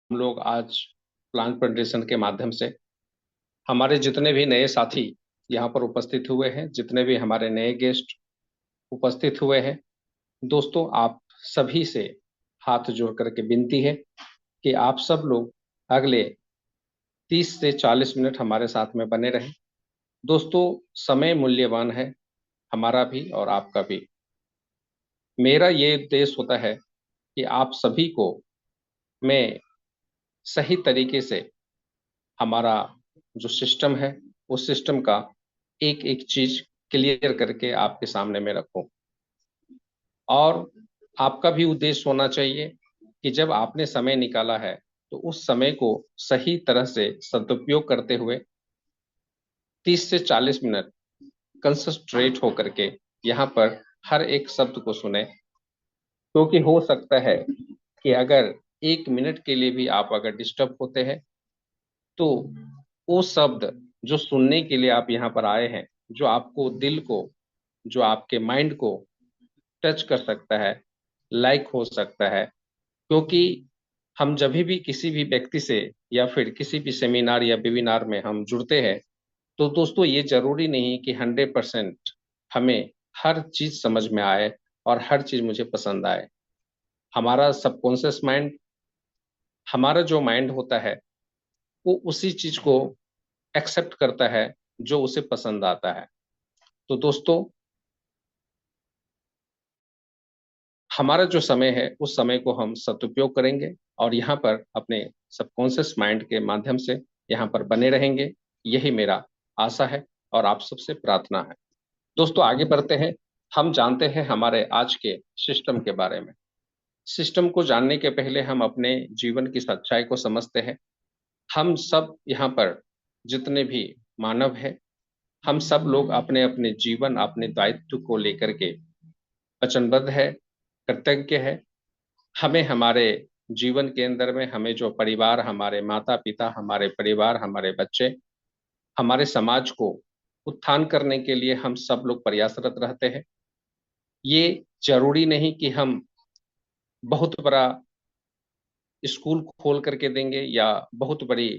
लोग आज plant presentation के माध्यम से हमारे जितने भी नए साथी यहाँ पर उपस्थित हुए हैं, जितने भी हमारे नए गेस्ट उपस्थित हुए हैं, दोस्तों आप सभी से हाथ जोड़ करके विनती है कि आप सब लोग अगले 30 से 40 मिनट हमारे साथ में बने रहें। दोस्तों, समय मूल्यवान है, हमारा भी और आपका भी। मेरा ये उद्देश्य होता है कि आप सभी को मैं सही तरीके से हमारा जो सिस्टम है उस सिस्टम का एक एक चीज क्लियर करके आपके सामने में रखूं। और आपका भी उद्देश्य होना चाहिए कि जब आपने समय निकाला है तो उस समय को सही तरह से सदुपयोग करते हुए 30 से 40 मिनट कंसंट्रेट होकर के यहाँ पर हर एक शब्द को सुने, क्योंकि हो सकता है कि अगर 1 मिनट के लिए भी आप अगर डिस्टर्ब होते हैं तो वो शब्द जो सुनने के लिए आप यहाँ पर आए हैं, जो आपको दिल को, जो आपके माइंड को टच कर सकता है, लाइक हो सकता है। क्योंकि हम जब भी किसी भी व्यक्ति से या फिर किसी भी सेमिनार या वेबिनार में हम जुड़ते हैं, तो दोस्तों ये जरूरी नहीं कि 100% हमें हर चीज समझ में आए और हर चीज मुझे पसंद आए। हमारा सबकॉन्शियस माइंड, हमारा जो माइंड होता है, वो उसी चीज को एक्सेप्ट करता है जो उसे पसंद आता है। तो दोस्तों, हमारा जो समय है उस समय को हम सदुपयोग करेंगे और यहाँ पर अपने सबकॉन्शियस माइंड के माध्यम से यहाँ पर बने रहेंगे। यही मेरा आशा है और आप सबसे प्रार्थना है। दोस्तों, आगे बढ़ते हैं। हम जानते हैं हमारे आज के सिस्टम के बारे में। सिस्टम को जानने के पहले हम अपने जीवन की सच्चाई को समझते हैं। हम सब यहाँ पर जितने भी मानव हैं, हम सब लोग अपने अपने जीवन, अपने दायित्व को लेकर के वचनबद्ध है, कृतज्ञ है। हमें हमारे जीवन के अंदर में हमें जो परिवार, हमारे माता पिता, हमारे परिवार, हमारे बच्चे, हमारे समाज को उत्थान करने के लिए हम सब लोग प्रयासरत रहते हैं। ये जरूरी नहीं कि हम बहुत बड़ा स्कूल खोल करके देंगे या बहुत बड़ी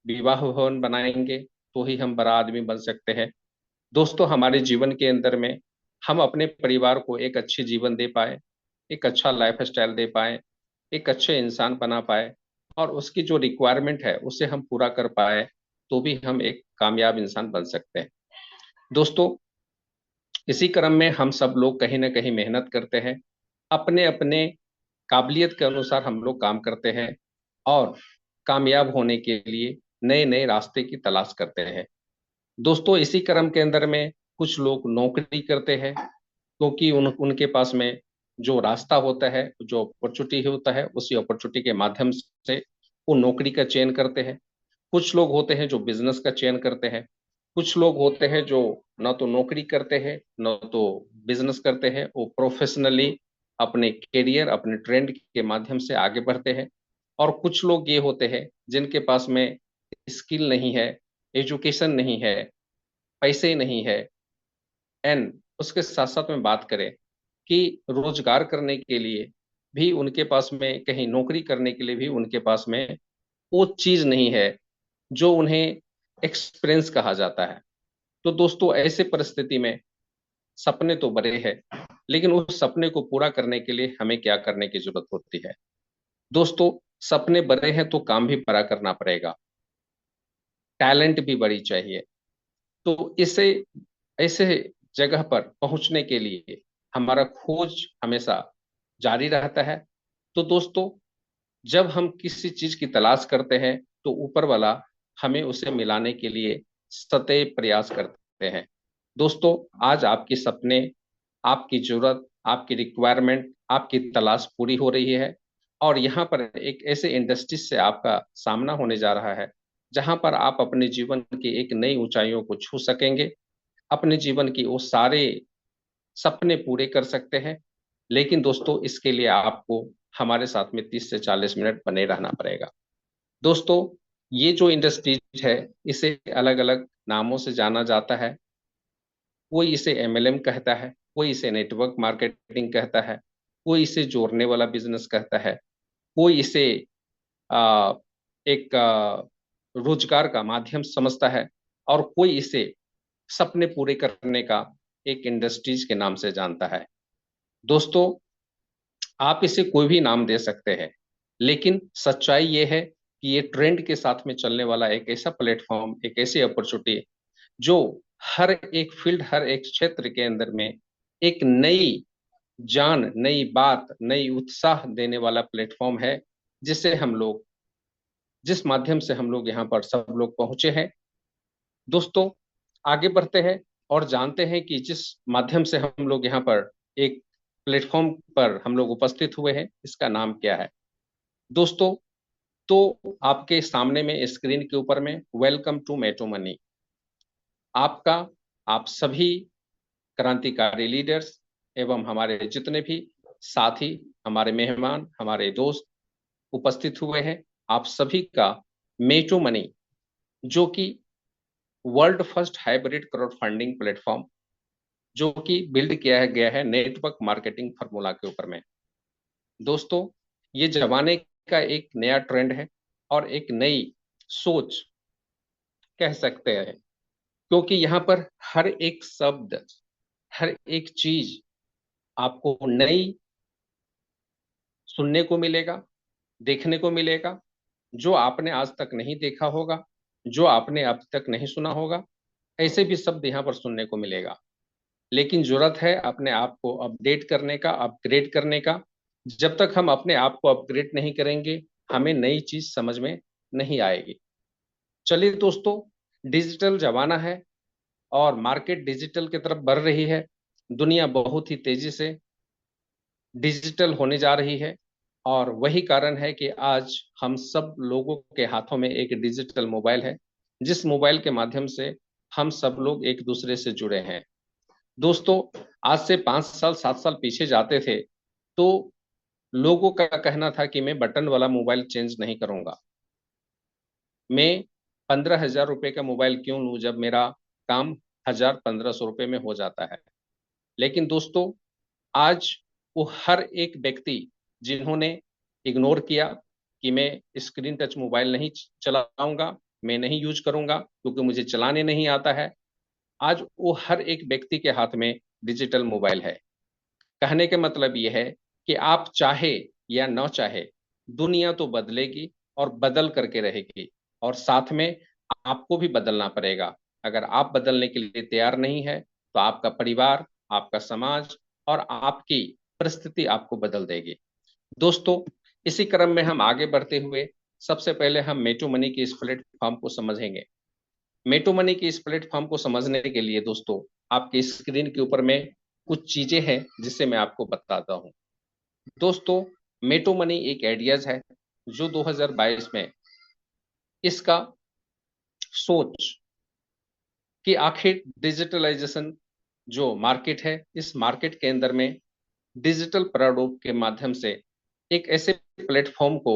विवाह भवन बनाएंगे तो ही हम बड़ा आदमी बन सकते हैं। दोस्तों, हमारे जीवन के अंदर में हम अपने परिवार को एक अच्छी जीवन दे पाए, एक अच्छा लाइफ स्टाइल दे पाए, एक अच्छे इंसान बना पाए और उसकी जो रिक्वायरमेंट है उसे हम पूरा कर पाए, तो भी हम एक कामयाब इंसान बन सकते हैं। दोस्तों, इसी क्रम में हम सब लोग कहीं ना कहीं मेहनत करते हैं, अपने अपने काबिलियत के अनुसार हम लोग काम करते हैं और कामयाब होने के लिए नए नए रास्ते की तलाश करते हैं। दोस्तों, इसी क्रम के अंदर में कुछ लोग नौकरी करते हैं, क्योंकि उनके पास में जो रास्ता होता है, जो अपॉर्चुनिटी होता है, उसी अपॉर्चुनिटी के माध्यम से वो नौकरी का चयन करते हैं। कुछ लोग होते हैं जो बिजनेस का चयन करते हैं। कुछ लोग होते हैं जो न तो नौकरी करते हैं न तो बिजनेस करते हैं, वो प्रोफेशनली अपने करियर, अपने ट्रेंड के माध्यम से आगे बढ़ते हैं। और कुछ लोग ये होते हैं जिनके पास में स्किल नहीं है, एजुकेशन नहीं है, पैसे नहीं है, एंड उसके साथ साथ में बात करें कि रोजगार करने के लिए भी उनके पास में, कहीं नौकरी करने के लिए भी उनके पास में वो चीज नहीं है जो उन्हें एक्सपीरियंस कहा जाता है। तो दोस्तों, ऐसे परिस्थिति में सपने तो बड़े हैं, लेकिन उस सपने को पूरा करने के लिए हमें क्या करने की जरूरत होती है? दोस्तों, सपने बड़े हैं तो काम भी बड़ा करना पड़ेगा, टैलेंट भी बड़ी चाहिए। तो इसे ऐसे जगह पर पहुंचने के लिए हमारा खोज हमेशा जारी रहता है। तो दोस्तों, जब हम किसी चीज की तलाश करते हैं तो ऊपर वाला हमें उसे मिलाने के लिए सतत प्रयास करते हैं। दोस्तों, आज आपके सपने, आपकी जरूरत, आपकी रिक्वायरमेंट, आपकी तलाश पूरी हो रही है और यहाँ पर एक ऐसे इंडस्ट्री से आपका सामना होने जा रहा है जहां पर आप अपने जीवन की एक नई ऊंचाइयों को छू सकेंगे, अपने जीवन की वो सारे सपने पूरे कर सकते हैं। लेकिन दोस्तों, इसके लिए आपको हमारे साथ में 30 से 40 मिनट बने रहना पड़ेगा। दोस्तों, ये जो इंडस्ट्रीज है इसे अलग अलग नामों से जाना जाता है। कोई इसे एमएलएम कहता है, कोई इसे नेटवर्क मार्केटिंग कहता है, कोई इसे जोड़ने वाला बिजनेस कहता है, कोई इसे आ, एक रोजगार का माध्यम समझता है, और कोई इसे सपने पूरे करने का एक इंडस्ट्रीज के नाम से जानता है। दोस्तों, आप इसे कोई भी नाम दे सकते हैं, लेकिन सच्चाई ये है कि ये ट्रेंड के साथ में चलने वाला एक ऐसा प्लेटफॉर्म, एक ऐसी अपॉर्चुनिटी जो हर एक फील्ड, हर एक क्षेत्र के अंदर में एक नई जान, नई बात, नई उत्साह देने वाला प्लेटफॉर्म है, जिससे हम लोग, जिस माध्यम से हम लोग यहाँ पर सब लोग पहुंचे हैं। दोस्तों, आगे बढ़ते हैं और जानते हैं कि जिस माध्यम से हम लोग यहाँ पर एक प्लेटफॉर्म पर हम लोग उपस्थित हुए हैं, इसका नाम क्या है। दोस्तों, तो आपके सामने में स्क्रीन के ऊपर में वेलकम टू मेटो मनी, आपका, आप सभी क्रांतिकारी लीडर्स एवं हमारे जितने भी साथी, हमारे मेहमान, हमारे दोस्त उपस्थित हुए हैं, आप सभी का मेटो मनी, जो कि world first hybrid crowd funding platform, जो कि बिल्ड किया गया है नेटवर्क मार्केटिंग फॉर्मूला के ऊपर में। दोस्तों, ये जमाने का एक नया ट्रेंड है और एक नई सोच कह सकते हैं, क्योंकि यहाँ पर हर एक शब्द, हर एक चीज आपको नई सुनने को मिलेगा, देखने को मिलेगा, जो आपने आज तक नहीं देखा होगा, जो आपने अब तक नहीं सुना होगा, ऐसे भी शब्द यहाँ पर सुनने को मिलेगा। लेकिन जरूरत है अपने आप को अपडेट करने का, अपग्रेड करने का। जब तक हम अपने आप को अपग्रेड नहीं करेंगे, हमें नई चीज समझ में नहीं आएगी। चलिए दोस्तों, डिजिटल जमाना है और मार्केट डिजिटल की तरफ बढ़ रही है। दुनिया बहुत ही तेजी से डिजिटल होने जा रही है, और वही कारण है कि आज हम सब लोगों के हाथों में एक डिजिटल मोबाइल है, जिस मोबाइल के माध्यम से हम सब लोग एक दूसरे से जुड़े हैं। दोस्तों, आज से 5 साल 7 साल पीछे जाते थे तो लोगों का कहना था कि मैं बटन वाला मोबाइल चेंज नहीं करूंगा, मैं 15,000 रुपए का मोबाइल क्यों लूं जब मेरा काम 1,000 1500 रुपए में हो जाता है। लेकिन दोस्तों, आज वो हर एक व्यक्ति जिन्होंने इग्नोर किया कि मैं स्क्रीन टच मोबाइल नहीं चलाऊंगा, मैं नहीं यूज करूंगा क्योंकि मुझे चलाने नहीं आता है, आज वो हर एक व्यक्ति के हाथ में डिजिटल मोबाइल है। कहने के मतलब ये है कि आप चाहे या न चाहे, दुनिया तो बदलेगी और बदल करके रहेगी, और साथ में आपको भी बदलना पड़ेगा। अगर आप बदलने के लिए तैयार नहीं है, तो आपका परिवार, आपका समाज और आपकी परिस्थिति आपको बदल देगी। दोस्तों, इसी क्रम में हम आगे बढ़ते हुए सबसे पहले हम मेटो मनी की इस प्लेटफॉर्म को समझेंगे। मेटो मनी की इस प्लेटफॉर्म को समझने के लिए दोस्तों, आपके स्क्रीन के ऊपर में कुछ चीजें हैं जिससे मैं आपको बताता हूं। दोस्तों, मेटो मनी एक आइडियाज है जो 2022 में इसका सोच कि आखिर डिजिटलाइजेशन जो मार्केट है, इस मार्केट के अंदर में डिजिटल प्रारूप के माध्यम से एक ऐसे प्लेटफॉर्म को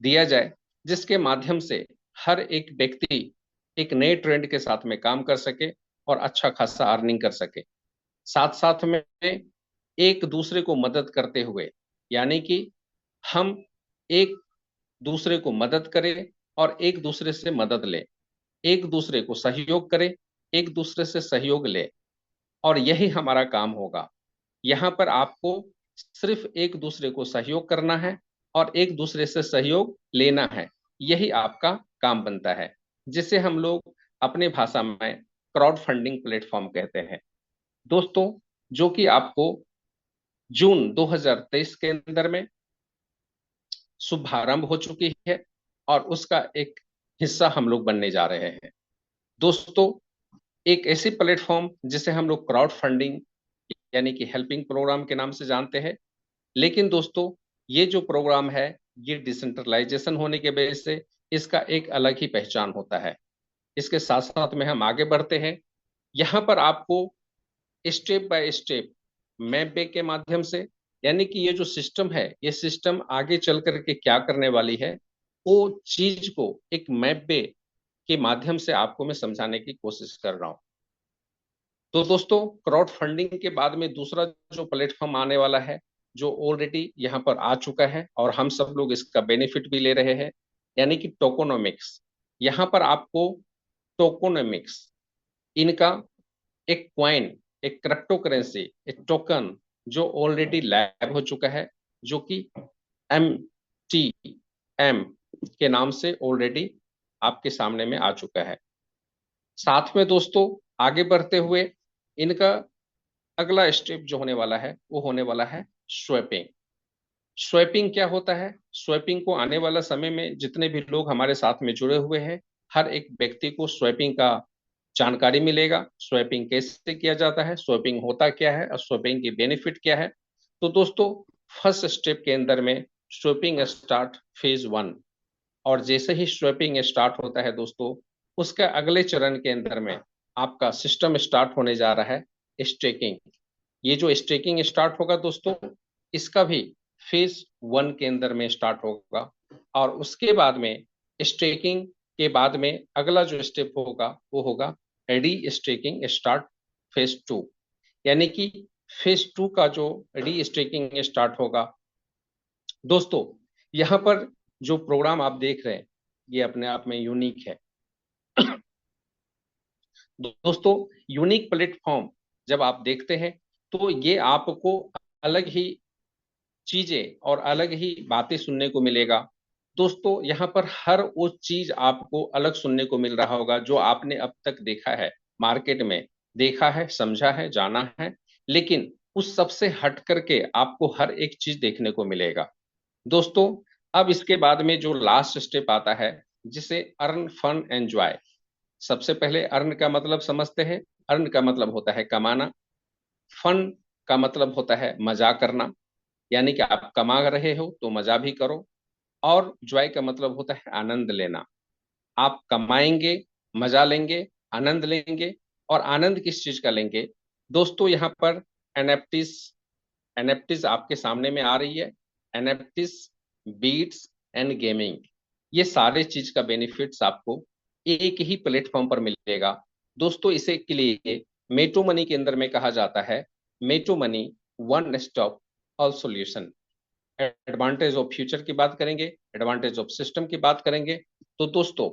दिया जाए जिसके माध्यम से हर एक व्यक्ति एक नए ट्रेंड के साथ में काम कर सके और अच्छा खासा अर्निंग कर सके, साथ साथ में एक दूसरे को मदद करते हुए, यानी कि हम एक दूसरे को मदद करें और एक दूसरे से मदद लें, एक दूसरे को सहयोग करें, एक दूसरे से सहयोग लें, और यही हमारा काम होगा। यहाँ पर आपको सिर्फ एक दूसरे को सहयोग करना है और एक दूसरे से सहयोग लेना है, यही आपका काम बनता है, जिसे हम लोग अपने भाषा में क्राउड फंडिंग प्लेटफॉर्म कहते हैं। दोस्तों, जो कि आपको जून 2023 के अंदर में शुभारंभ हो चुकी है और उसका एक हिस्सा हम लोग बनने जा रहे हैं। दोस्तों, एक ऐसी प्लेटफॉर्म जिसे हम लोग क्राउड फंडिंग यानी कि हेल्पिंग प्रोग्राम के नाम से जानते हैं, लेकिन दोस्तों, ये जो प्रोग्राम है, ये डिसेंट्रलाइजेशन होने के वजह से इसका एक अलग ही पहचान होता है। इसके साथ साथ में हम आगे बढ़ते हैं। यहाँ पर आपको स्टेप बाय स्टेप मैप वे के माध्यम से, यानी कि ये जो सिस्टम है, ये सिस्टम आगे चल करके क्या करने वाली है, वो चीज को एक मैप वे के माध्यम से आपको मैं समझाने की कोशिश कर रहा हूं। तो दोस्तों, क्राउड फंडिंग के बाद में दूसरा जो प्लेटफॉर्म आने वाला है, जो ऑलरेडी यहाँ पर आ चुका है और हम सब लोग इसका बेनिफिट भी ले रहे हैं, यानी कि टोकोनोमिक्स। यहाँ पर आपको टोकोनोमिक्स, इनका एक क्वाइन, एक क्रिप्टो करेंसी, एक टोकन जो ऑलरेडी लैब हो चुका है, जो कि MTM के नाम से ऑलरेडी आपके सामने में आ चुका है। साथ में दोस्तों आगे बढ़ते हुए इनका अगला स्टेप जो होने वाला है वो होने वाला है स्वैपिंग। स्वैपिंग क्या होता है? स्वैपिंग को आने वाला समय में जितने भी लोग हमारे साथ में जुड़े हुए हैं, हर एक व्यक्ति को स्वैपिंग का जानकारी मिलेगा। स्वैपिंग कैसे किया जाता है, स्वैपिंग होता क्या है और स्वैपिंग की बेनिफिट क्या है। तो दोस्तों फर्स्ट स्टेप के अंदर में स्वैपिंग स्टार्ट फेज 1, और जैसे ही स्वैपिंग स्टार्ट होता है दोस्तों, उसका अगले चरण के अंदर में आपका सिस्टम स्टार्ट होने जा रहा है स्टेकिंग। ये जो स्टेकिंग स्टार्ट होगा दोस्तों, इसका भी फेज 1 के अंदर में स्टार्ट होगा, और उसके बाद में स्टेकिंग के बाद में अगला जो स्टेप होगा वो होगा री स्टेकिंग स्टार्ट फेज 2। यानी कि फेज 2 का जो री स्टेकिंग स्टार्ट होगा दोस्तों, यहाँ पर जो प्रोग्राम आप देख रहे हैं ये अपने आप में यूनिक है। दोस्तों यूनिक प्लेटफॉर्म जब आप देखते हैं तो ये आपको अलग ही चीजें और अलग ही बातें सुनने को मिलेगा। दोस्तों यहाँ पर हर वो चीज आपको अलग सुनने को मिल रहा होगा जो आपने अब तक देखा है, मार्केट में देखा है, समझा है, जाना है, लेकिन उस सबसे हट करके आपको हर एक चीज देखने को मिलेगा। दोस्तों अब इसके बाद में जो लास्ट स्टेप आता है जिसे अर्न फन एंजॉय। सबसे पहले अर्न का मतलब समझते हैं। अर्न का मतलब होता है कमाना, फन का मतलब होता है मजा करना, यानी कि आप कमा रहे हो तो मजा भी करो, और जॉय का मतलब होता है आनंद लेना। आप कमाएंगे, मजा लेंगे, आनंद लेंगे, और आनंद किस चीज का लेंगे दोस्तों? यहाँ पर एनएफटीज, एनएफटीज आपके सामने में आ रही है। एनएफटीज, बीट्स एंड गेमिंग, ये सारे चीज का बेनिफिट्स आपको एक ही प्लेटफॉर्म पर मिलेगा दोस्तों। इसे के लिए मेटो मनी के अंदर में कहा जाता है मेटो money one stop all solution. Advantage of future की बात करेंगे, एडवांटेज ऑफ सिस्टम की बात करेंगे, तो दोस्तों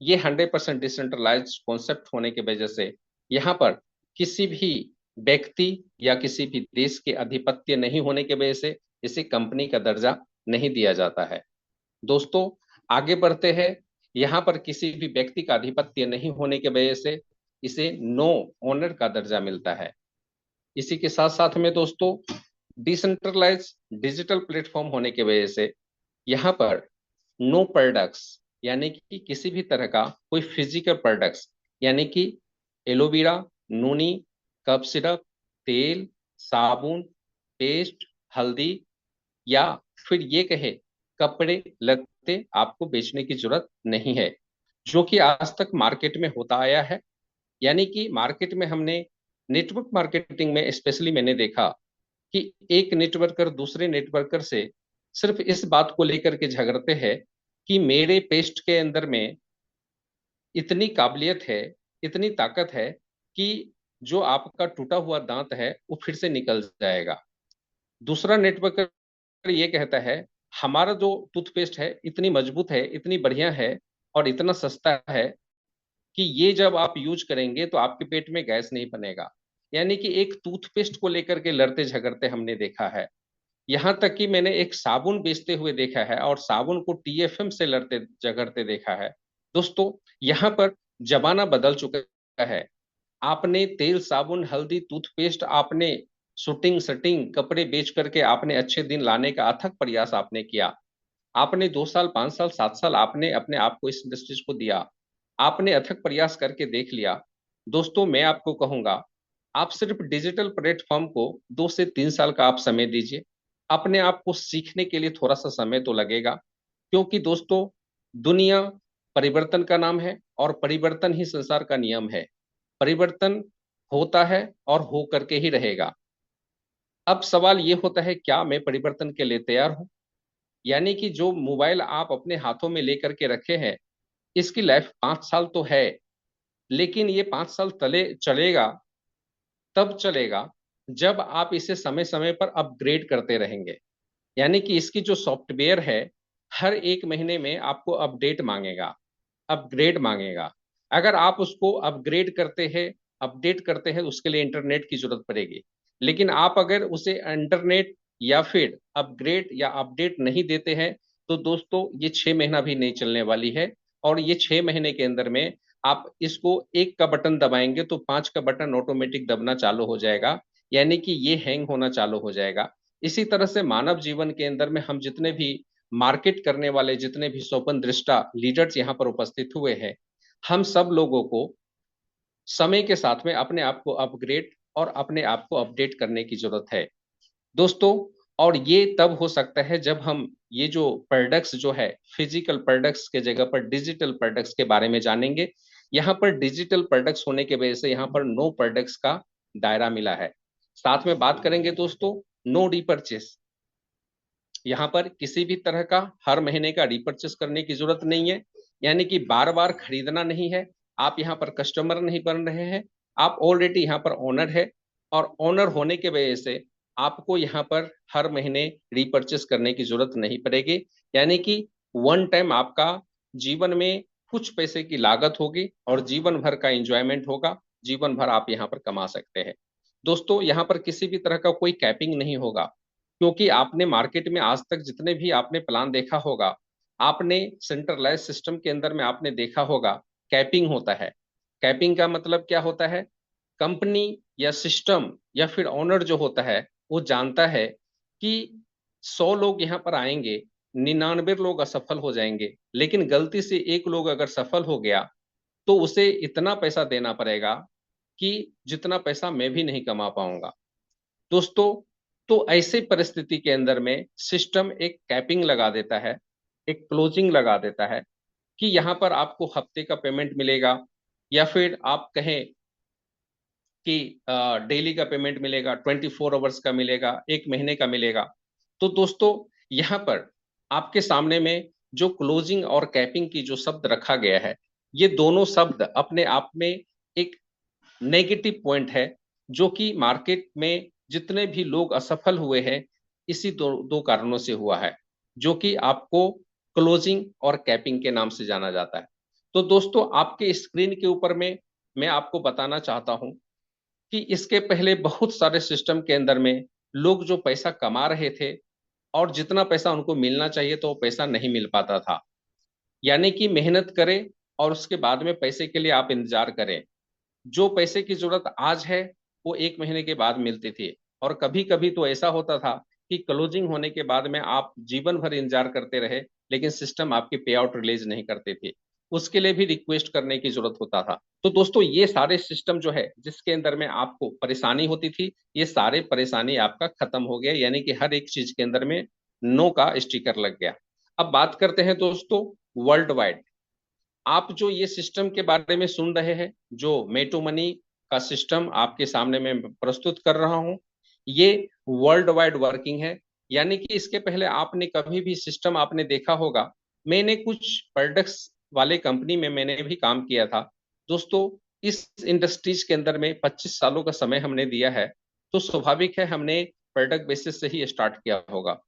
ये 100% डिसेंट्रलाइज कॉन्सेप्ट होने की वजह से यहाँ पर किसी भी व्यक्ति या किसी भी देश के आधिपत्य नहीं होने की वजह से इसे कंपनी का दर्जा नहीं दिया जाता है। दोस्तों आगे बढ़ते हैं। यहाँ पर किसी भी व्यक्ति का आधिपत्य नहीं होने की वजह से इसे नो ओनर का दर्जा मिलता है। इसी के साथ साथ में दोस्तों डिसेंट्रलाइज डिजिटल प्लेटफॉर्म होने की वजह से यहाँ पर नो प्रोडक्ट्स, यानी कि किसी भी तरह का कोई फिजिकल प्रोडक्ट्स, यानी कि एलोवेरा, नूनी, कफ सिरप, तेल, साबुन, पेस्ट, हल्दी, या फिर ये कहे कपड़े लत्ते आपको बेचने की जरूरत नहीं है, जो कि आज तक मार्केट में होता आया है। यानी कि मार्केट में हमने नेटवर्क मार्केटिंग में स्पेशली मैंने देखा कि एक नेटवर्कर दूसरे नेटवर्कर से सिर्फ इस बात को लेकर के झगड़ते हैं कि मेरे पेस्ट के अंदर में इतनी काबिलियत है, इतनी ताकत है कि जो आपका टूटा हुआ दांत है वो फिर से निकल जाएगा। दूसरा नेटवर्कर ये कहता है हमारा जो टूथपेस्ट है इतनी मजबूत है, इतनी बढ़िया है और इतना सस्ता है कि ये जब आप यूज करेंगे तो आपके पेट में गैस नहीं बनेगा। यानी कि एक टूथपेस्ट को लेकर के लड़ते झगड़ते हमने देखा है। यहाँ तक कि मैंने एक साबुन बेचते हुए देखा है और साबुन को TFM से लड़ते झगड़ते देखा है। दोस्तों यहाँ पर जमाना बदल चुका है। आपने तेल, साबुन, हल्दी, टूथपेस्ट, आपने शूटिंग सटिंग कपड़े बेच करके आपने अच्छे दिन लाने का अथक प्रयास आपने किया। आपने 2 साल, 5 साल, 7 साल आपने अपने आप को इस इंडस्ट्रीज को दिया। आपने अथक प्रयास करके देख लिया। दोस्तों मैं आपको कहूंगा आप सिर्फ डिजिटल प्लेटफॉर्म को 2 से 3 साल का आप समय दीजिए। अपने आप को सीखने के लिए थोड़ा सा समय तो लगेगा, क्योंकि दोस्तों दुनिया परिवर्तन का नाम है और परिवर्तन ही संसार का नियम है। परिवर्तन होता है और हो करके ही रहेगा। अब सवाल ये होता है क्या मैं परिवर्तन के लिए तैयार हूं? यानी कि जो मोबाइल आप अपने हाथों में लेकर के रखे हैं इसकी लाइफ 5 साल तो है, लेकिन ये 5 साल तले चलेगा, तब चलेगा जब आप इसे समय समय पर अपग्रेड करते रहेंगे। यानी कि इसकी जो सॉफ्टवेयर है हर एक महीने में आपको अपडेट मांगेगा, अपग्रेड मांगेगा। अगर आप उसको अपग्रेड करते हैं, अपडेट करते हैं, उसके लिए इंटरनेट की जरूरत पड़ेगी। लेकिन आप अगर उसे इंटरनेट या फिर अपग्रेड या अपडेट नहीं देते हैं, तो दोस्तों ये 6 महीना भी नहीं चलने वाली है। और ये 6 महीने के अंदर में आप इसको एक का बटन दबाएंगे तो 5 का बटन ऑटोमेटिक दबना चालू हो जाएगा, यानी कि ये हैंग होना चालू हो जाएगा। इसी तरह से मानव जीवन के अंदर में हम जितने भी मार्केट करने वाले, जितने भी स्वपन दृष्टा लीडर्स यहाँ पर उपस्थित हुए हैं, हम सब लोगों को समय के साथ में अपने आप को अपग्रेड और अपने आप को अपडेट करने की जरूरत है दोस्तों। और ये तब हो सकता है जब हम ये जो प्रोडक्ट्स जो है, फिजिकल प्रोडक्ट्स के जगह पर डिजिटल प्रोडक्ट्स के बारे में जानेंगे। यहाँ पर डिजिटल प्रोडक्ट्स होने की वजह से यहाँ पर नो प्रोडक्ट्स का दायरा मिला है। साथ में बात करेंगे दोस्तों नो रीपर्चेस। यहाँ पर किसी भी तरह का हर महीने का रिपर्चेस करने की जरूरत नहीं है, यानी कि बार बार खरीदना नहीं है। आप यहाँ पर कस्टमर नहीं बन रहे हैं, आप ऑलरेडी यहाँ पर ओनर है। और ओनर होने के वजह से आपको यहाँ पर हर महीने रिपर्चेस करने की जरूरत नहीं पड़ेगी, यानी कि वन टाइम आपका जीवन में कुछ पैसे की लागत होगी और जीवन भर का एंजॉयमेंट होगा, जीवन भर आप यहाँ पर कमा सकते हैं। दोस्तों यहाँ पर किसी भी तरह का कोई कैपिंग नहीं होगा, क्योंकि आपने मार्केट में आज तक जितने भी आपने प्लान देखा होगा, आपने सेंट्रलाइज सिस्टम के अंदर में आपने देखा होगा कैपिंग होता है। कैपिंग का मतलब क्या होता है? कंपनी या सिस्टम या फिर ओनर जो होता है वो जानता है कि 100 लोग यहाँ पर आएंगे, 99 लोग असफल हो जाएंगे, लेकिन गलती से एक लोग अगर सफल हो गया तो उसे इतना पैसा देना पड़ेगा कि जितना पैसा मैं भी नहीं कमा पाऊंगा दोस्तों। तो ऐसे परिस्थिति के अंदर में सिस्टम एक कैपिंग लगा देता है, एक क्लोजिंग लगा देता है कि यहाँ पर आपको हफ्ते का पेमेंट मिलेगा, या फिर आप कहें कि डेली का पेमेंट मिलेगा, 24 आवर्स का मिलेगा, एक महीने का मिलेगा। तो दोस्तों यहाँ पर आपके सामने में जो क्लोजिंग और कैपिंग की जो शब्द रखा गया है, ये दोनों शब्द अपने आप में एक नेगेटिव पॉइंट है, जो कि मार्केट में जितने भी लोग असफल हुए हैं इसी दो दो कारणों से हुआ है, जो कि आपको क्लोजिंग और कैपिंग के नाम से जाना जाता है। तो दोस्तों आपके स्क्रीन के ऊपर में मैं आपको बताना चाहता हूं कि इसके पहले बहुत सारे सिस्टम के अंदर में लोग जो पैसा कमा रहे थे और जितना पैसा उनको मिलना चाहिए तो वो पैसा नहीं मिल पाता था। यानी कि मेहनत करें और उसके बाद में पैसे के लिए आप इंतजार करें। जो पैसे की जरूरत आज है वो एक महीने के बाद मिलती थी, और कभी कभी तो ऐसा होता था कि क्लोजिंग होने के बाद में आप जीवन भर इंतजार करते रहे, लेकिन सिस्टम आपके पे आउट रिलीज नहीं करते थे, उसके लिए भी रिक्वेस्ट करने की जरूरत होता था। तो दोस्तों ये सारे सिस्टम जो है जिसके अंदर में आपको परेशानी होती थी, ये सारे परेशानी आपका खत्म हो गया, यानी कि हर एक चीज के अंदर में नो का स्टिकर लग गया। अब बात करते हैं दोस्तों वर्ल्ड वाइड। आप जो ये सिस्टम के बारे में सुन रहे हैं, जो मेटो मनी का सिस्टम आपके सामने मैं प्रस्तुत कर रहा हूं, ये वर्ल्ड वाइड वर्किंग है। यानी कि इसके पहले आपने कभी भी सिस्टम आपने देखा होगा, मैंने कुछ प्रोडक्ट्स वाले कंपनी में मैंने भी काम किया था दोस्तों। इस इंडस्ट्रीज के अंदर में 25 सालों का समय हमने दिया है, तो स्वाभाविक है हमने प्रोडक्ट बेसिस से ही स्टार्ट किया होगा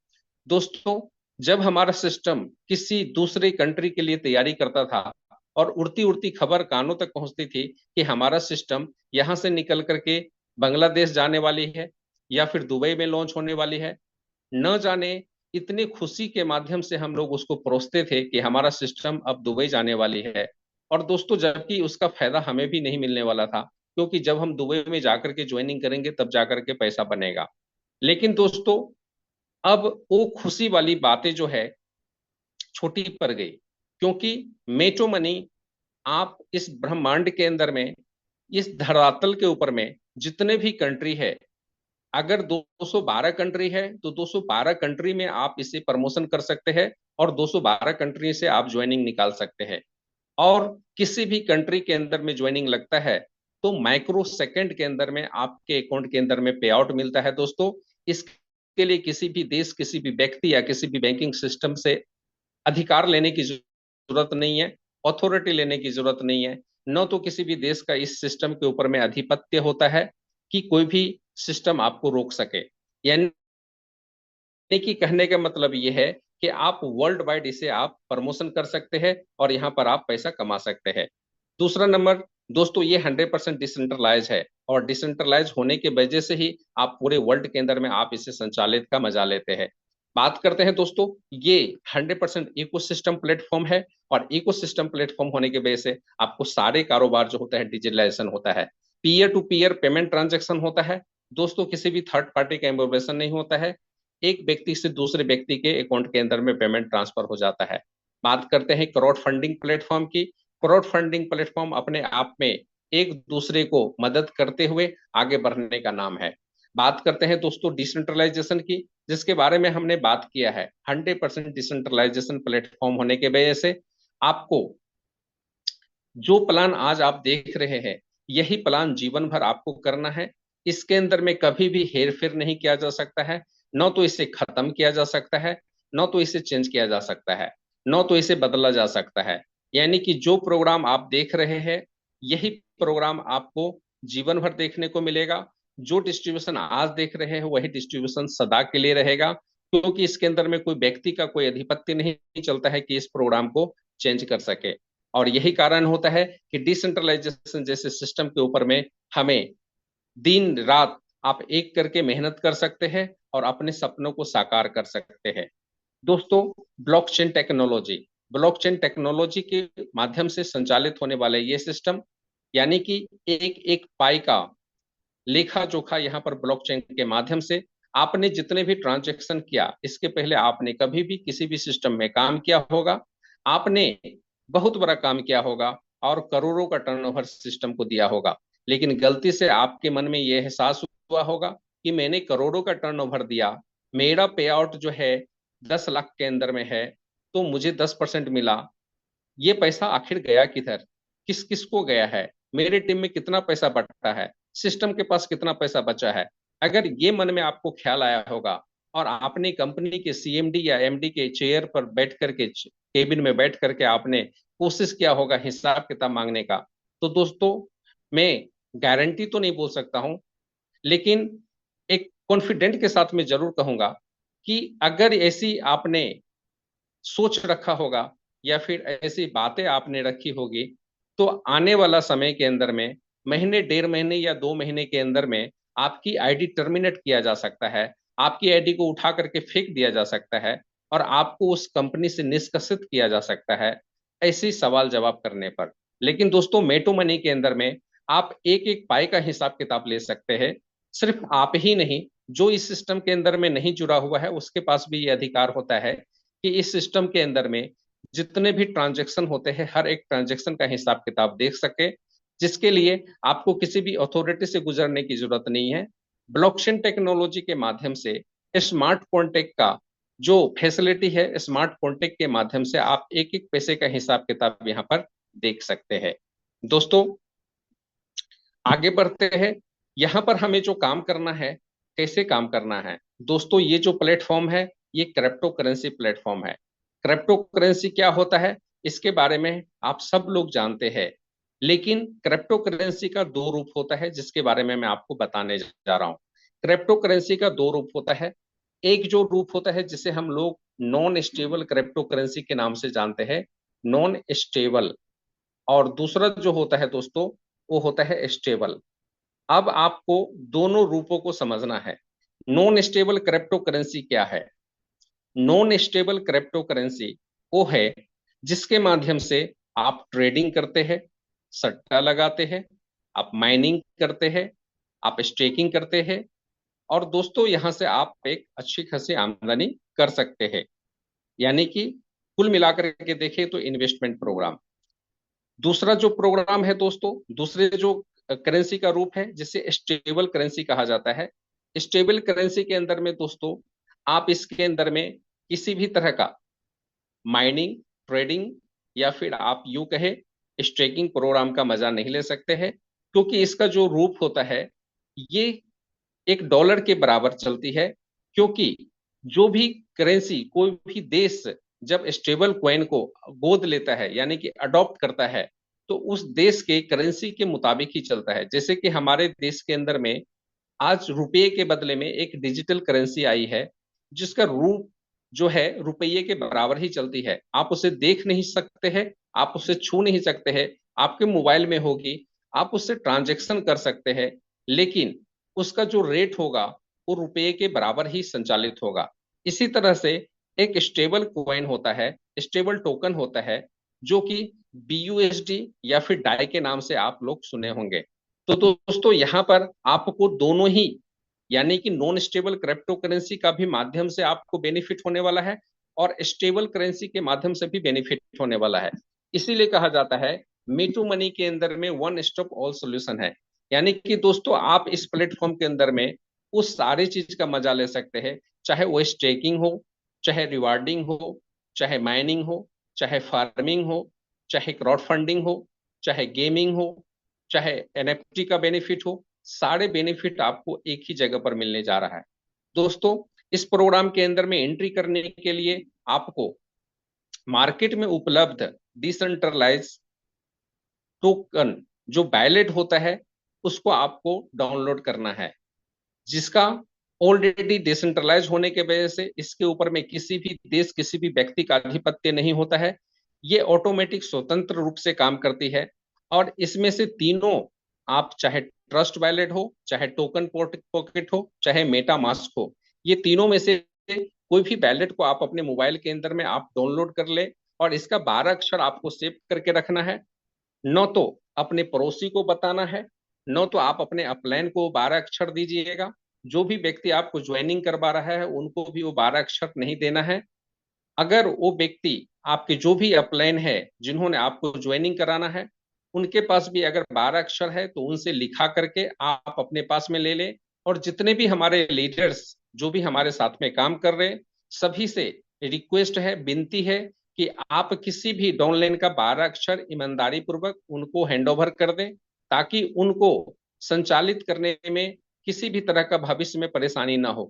दोस्तों। जब हमारा सिस्टम किसी दूसरे कंट्री के लिए तैयारी करता था और उड़ती उड़ती खबर कानों तक पहुंचती थी कि हमारा सिस्टम यहां से निकल करके बांग्लादेश जाने वाली है या फिर दुबई में लॉन्च होने वाली है, न जाने इतनी खुशी के माध्यम से हम लोग उसको परोसते थे कि हमारा सिस्टम अब दुबई जाने वाली है। और दोस्तों जबकि उसका फायदा हमें भी नहीं मिलने वाला था, क्योंकि जब हम दुबई में जाकर के ज्वाइनिंग करेंगे तब जाकर के पैसा बनेगा। लेकिन दोस्तों अब वो खुशी वाली बातें जो है छोटी पड़ गई, क्योंकि मेटो मनी आप इस ब्रह्मांड के अंदर में, इस धरातल के ऊपर में जितने भी कंट्री है, अगर 212 कंट्री है तो 212 कंट्री में आप इसे प्रमोशन कर सकते हैं और 212 कंट्री से आप ज्वाइनिंग निकाल सकते हैं। और किसी भी कंट्री के अंदर में ज्वाइनिंग लगता है तो माइक्रो सेकंड के अंदर में आपके अकाउंट के अंदर में पे आउट मिलता है दोस्तों। इसके लिए किसी भी देश, किसी भी व्यक्ति या किसी भी बैंकिंग सिस्टम से अधिकार लेने की जरूरत नहीं है, अथॉरिटी लेने की जरूरत नहीं है, न तो किसी भी देश का इस सिस्टम के ऊपर में आधिपत्य होता है कि कोई भी सिस्टम आपको रोक सके। यानी कि कहने का मतलब यह है कि आप वर्ल्ड वाइड इसे आप प्रमोशन कर सकते हैं और यहाँ पर आप पैसा कमा सकते हैं। दूसरा नंबर दोस्तों, ये 100% डिसेंट्रलाइज है और डिसेंट्रलाइज होने की वजह से ही आप पूरे वर्ल्ड के अंदर में आप इसे संचालित का मजा लेते हैं। बात करते हैं दोस्तों, ये 100% इकोसिस्टम प्लेटफॉर्म है और इकोसिस्टम प्लेटफॉर्म होने की वजह से आपको सारे कारोबार जो होता है डिजिटलाइजेशन होता है, peer to peer payment transaction होता है दोस्तों, किसी भी थर्ड पार्टी का इन्वॉल्वेशन नहीं होता है, एक व्यक्ति से दूसरे व्यक्ति के अकाउंट के अंदर में पेमेंट ट्रांसफर हो जाता है। बात करते हैं क्राउड फंडिंग प्लेटफॉर्म की। क्राउड फंडिंग प्लेटफॉर्म अपने आप में एक दूसरे को मदद करते हुए आगे बढ़ने का नाम है। बात करते हैं दोस्तों डिसेंट्रलाइजेशन की, जिसके बारे में हमने बात किया है। 100% डिसेंट्रलाइजेशन प्लेटफॉर्म होने के वजह से आपको जो प्लान आज आप देख रहे हैं, यही प्लान जीवन भर आपको करना है। इसके अंदर में कभी भी हेर फेर नहीं किया जा सकता है, न तो इसे खत्म किया जा सकता है, न तो इसे चेंज किया जा सकता है, न तो इसे बदला जा सकता है। यानी कि जो प्रोग्राम आप देख रहे हैं, यही प्रोग्राम आपको जीवन भर देखने को मिलेगा। जो डिस्ट्रीब्यूशन आज देख रहे हैं वही डिस्ट्रीब्यूशन सदा के लिए रहेगा, क्योंकि इसके अंदर में कोई व्यक्ति का कोई अधिपत्य नहीं चलता है कि इस प्रोग्राम को चेंज कर सके। और यही कारण होता है कि डिसेंट्रलाइजेशन जैसे सिस्टम के ऊपर में हमें दिन रात आप एक करके मेहनत कर सकते हैं और अपने सपनों को साकार कर सकते हैं। दोस्तों, ब्लॉकचेन टेक्नोलॉजी, ब्लॉकचेन टेक्नोलॉजी के माध्यम से संचालित होने वाले ये सिस्टम, यानी कि एक एक पाई का लेखा जोखा यहाँ पर ब्लॉकचेन के माध्यम से आपने जितने भी ट्रांजैक्शन किया, इसके पहले आपने कभी भी किसी भी सिस्टम में काम किया होगा, आपने बहुत बड़ा काम किया होगा और करोड़ों का टर्नओवर सिस्टम को दिया होगा, लेकिन गलती से आपके मन में यह एहसास हुआ होगा कि मैंने करोड़ों का टर्नओवर दिया, मेरा पे आउट जो है 10 लाख के अंदर में है, तो मुझे 10% मिला, ये पैसा आखिर गया किधर, किस किस को गया है, मेरे टीम में कितना पैसा बटा है, सिस्टम के पास कितना पैसा बचा है। अगर ये मन में आपको ख्याल आया होगा और आपने कंपनी के सीएमडी या एमडी के चेयर पर बैठ करके, केबिन में बैठ करके आपने कोशिश किया होगा हिसाब किताब मांगने का, तो दोस्तों मैं गारंटी तो नहीं बोल सकता हूं, लेकिन एक कॉन्फिडेंट के साथ मैं जरूर कहूंगा कि अगर ऐसी आपने सोच रखा होगा या फिर ऐसी बातें आपने रखी होगी, तो आने वाला समय के अंदर में महीने, 1.5 महीने या 2 महीने के अंदर में आपकी आईडी टर्मिनेट किया जा सकता है, आपकी आईडी को उठा करके फेंक दिया जा सकता है और आपको उस कंपनी से निष्कासित किया जा सकता है, ऐसे सवाल जवाब करने पर। लेकिन दोस्तों, मेटो मनी के अंदर में आप एक एक पाई का हिसाब किताब ले सकते हैं। सिर्फ आप ही नहीं, जो इस सिस्टम के अंदर में नहीं जुड़ा हुआ है उसके पास भी ये अधिकार होता है कि इस सिस्टम के अंदर में जितने भी ट्रांजैक्शन होते हैं, हर एक ट्रांजैक्शन का हिसाब किताब देख सके, जिसके लिए आपको किसी भी अथॉरिटी से गुजरने की जरूरत नहीं है। ब्लॉकचेन टेक्नोलॉजी के माध्यम से स्मार्ट कॉन्ट्रैक्ट का जो फैसिलिटी है, स्मार्ट कॉन्ट्रैक्ट के माध्यम से आप एक एक पैसे का हिसाब किताब यहाँ पर देख सकते हैं। दोस्तों, आगे बढ़ते हैं। यहाँ पर हमें जो काम करना है, कैसे काम करना है दोस्तों, ये जो प्लेटफॉर्म है, ये क्रिप्टो करेंसी प्लेटफॉर्म है। क्रिप्टो करेंसी क्या होता है, इसके बारे में आप सब लोग जानते हैं, लेकिन क्रिप्टो करेंसी का दो रूप होता है, जिसके बारे में मैं आपको बताने जा रहा हूँ। क्रिप्टो करेंसी का दो रूप होता है। एक जो रूप होता है जिसे हम लोग नॉन स्टेबल क्रिप्टो करेंसी के नाम से जानते हैं, नॉन स्टेबल, और दूसरा जो होता है दोस्तों, वो होता है स्टेबल। अब आपको दोनों रूपों को समझना है। नॉन स्टेबल क्रिप्टो करेंसी क्या है? नॉन स्टेबल क्रिप्टो करेंसी वो है जिसके माध्यम से आप ट्रेडिंग करते हैं, सट्टा लगाते हैं, आप माइनिंग करते हैं, आप स्टेकिंग करते हैं, और दोस्तों यहां से आप एक अच्छी खासी आमदनी कर सकते हैं। यानी कि कुल मिलाकर के देखें तो इन्वेस्टमेंट प्रोग्राम। दूसरा जो प्रोग्राम है दोस्तों, दूसरे जो करेंसी का रूप है जिसे स्टेबल करेंसी कहा जाता है। स्टेबल करेंसी के अंदर में दोस्तों आप इसके अंदर में किसी भी तरह का माइनिंग, ट्रेडिंग या फिर आप यूं कहे स्टेकिंग प्रोग्राम का मजा नहीं ले सकते हैं, क्योंकि इसका जो रूप होता है ये एक डॉलर के बराबर चलती है। क्योंकि जो भी करेंसी, कोई भी देश जब स्टेबल कॉइन को गोद लेता है यानी कि अडॉप्ट करता है, तो उस देश के करेंसी के मुताबिक ही चलता है। जैसे कि हमारे देश के अंदर में आज रुपये के बदले में एक डिजिटल करेंसी आई है, जिसका रूप जो है रुपये के बराबर ही चलती है। आप उसे देख नहीं सकते हैं, आप उसे छू नहीं सकते हैं, आपके मोबाइल में होगी, आप उससे ट्रांजैक्शन कर सकते हैं, लेकिन उसका जो रेट होगा वो रुपये के बराबर ही संचालित होगा। इसी तरह से एक स्टेबल कॉइन होता है, स्टेबल टोकन होता है, जो कि BUSD या फिर डाई के नाम से आप लोग सुने होंगे। तो दोस्तों यहाँ पर आपको दोनों ही, यानी कि नॉन स्टेबल क्रिप्टो करेंसी का भी माध्यम से आपको बेनिफिट होने वाला है और स्टेबल करेंसी के माध्यम से भी बेनिफिट होने वाला है। इसीलिए कहा जाता है मीटू मनी के अंदर में वन स्टॉप ऑल सॉल्यूशन है। यानी कि दोस्तों आप इस प्लेटफॉर्म के अंदर में उस सारी चीज का मजा ले सकते हैं, चाहे वो स्टेकिंग हो, चाहे रिवार्डिंग हो, चाहे माइनिंग हो, चाहे फार्मिंग हो, चाहे क्राउड फंडिंग हो, चाहे गेमिंग हो, चाहे NFT का बेनिफिट हो, सारे बेनिफिट आपको एक ही जगह पर मिलने जा रहा है। दोस्तों इस प्रोग्राम के अंदर में एंट्री करने के लिए आपको मार्केट में उपलब्ध डिसेंट्रलाइज टोकन जो बैलेट होता है उसको आपको डाउनलोड करना है, जिसका ऑलरेडी डिसेंट्रलाइज होने के वजह से इसके ऊपर में किसी भी देश, किसी भी व्यक्ति का आधिपत्य नहीं होता है। ये ऑटोमेटिक स्वतंत्र रूप से काम करती है और इसमें से तीनों, आप चाहे ट्रस्ट वैलेट हो, चाहे टोकन पॉकेट हो, चाहे मेटा मास्क हो, ये तीनों में से कोई भी वैलेट को आप अपने मोबाइल के अंदर में आप डाउनलोड कर ले और इसका 12 अक्षर आपको सेव करके रखना है। न तो अपने पड़ोसी को बताना है, न तो आप अपने अपलाइन को 12 अक्षर दीजिएगा, जो भी व्यक्ति आपको ज्वाइनिंग करवा रहा है उनको भी वो 12 अक्षर नहीं देना है। अगर वो व्यक्ति आपके जो भी अपलाइन है जिन्होंने आपको ज्वाइनिंग कराना है उनके पास भी अगर 12 अक्षर है तो उनसे लिखा करके आप अपने पास में ले लें। और जितने भी हमारे लीडर्स जो भी हमारे साथ में काम कर रहे हैं सभी से रिक्वेस्ट है, विनती है कि आप किसी भी डाउनलाइन का 12 अक्षर ईमानदारी पूर्वक उनको हैंडओवर कर दें, ताकि उनको संचालित करने में किसी भी तरह का भविष्य में परेशानी ना हो।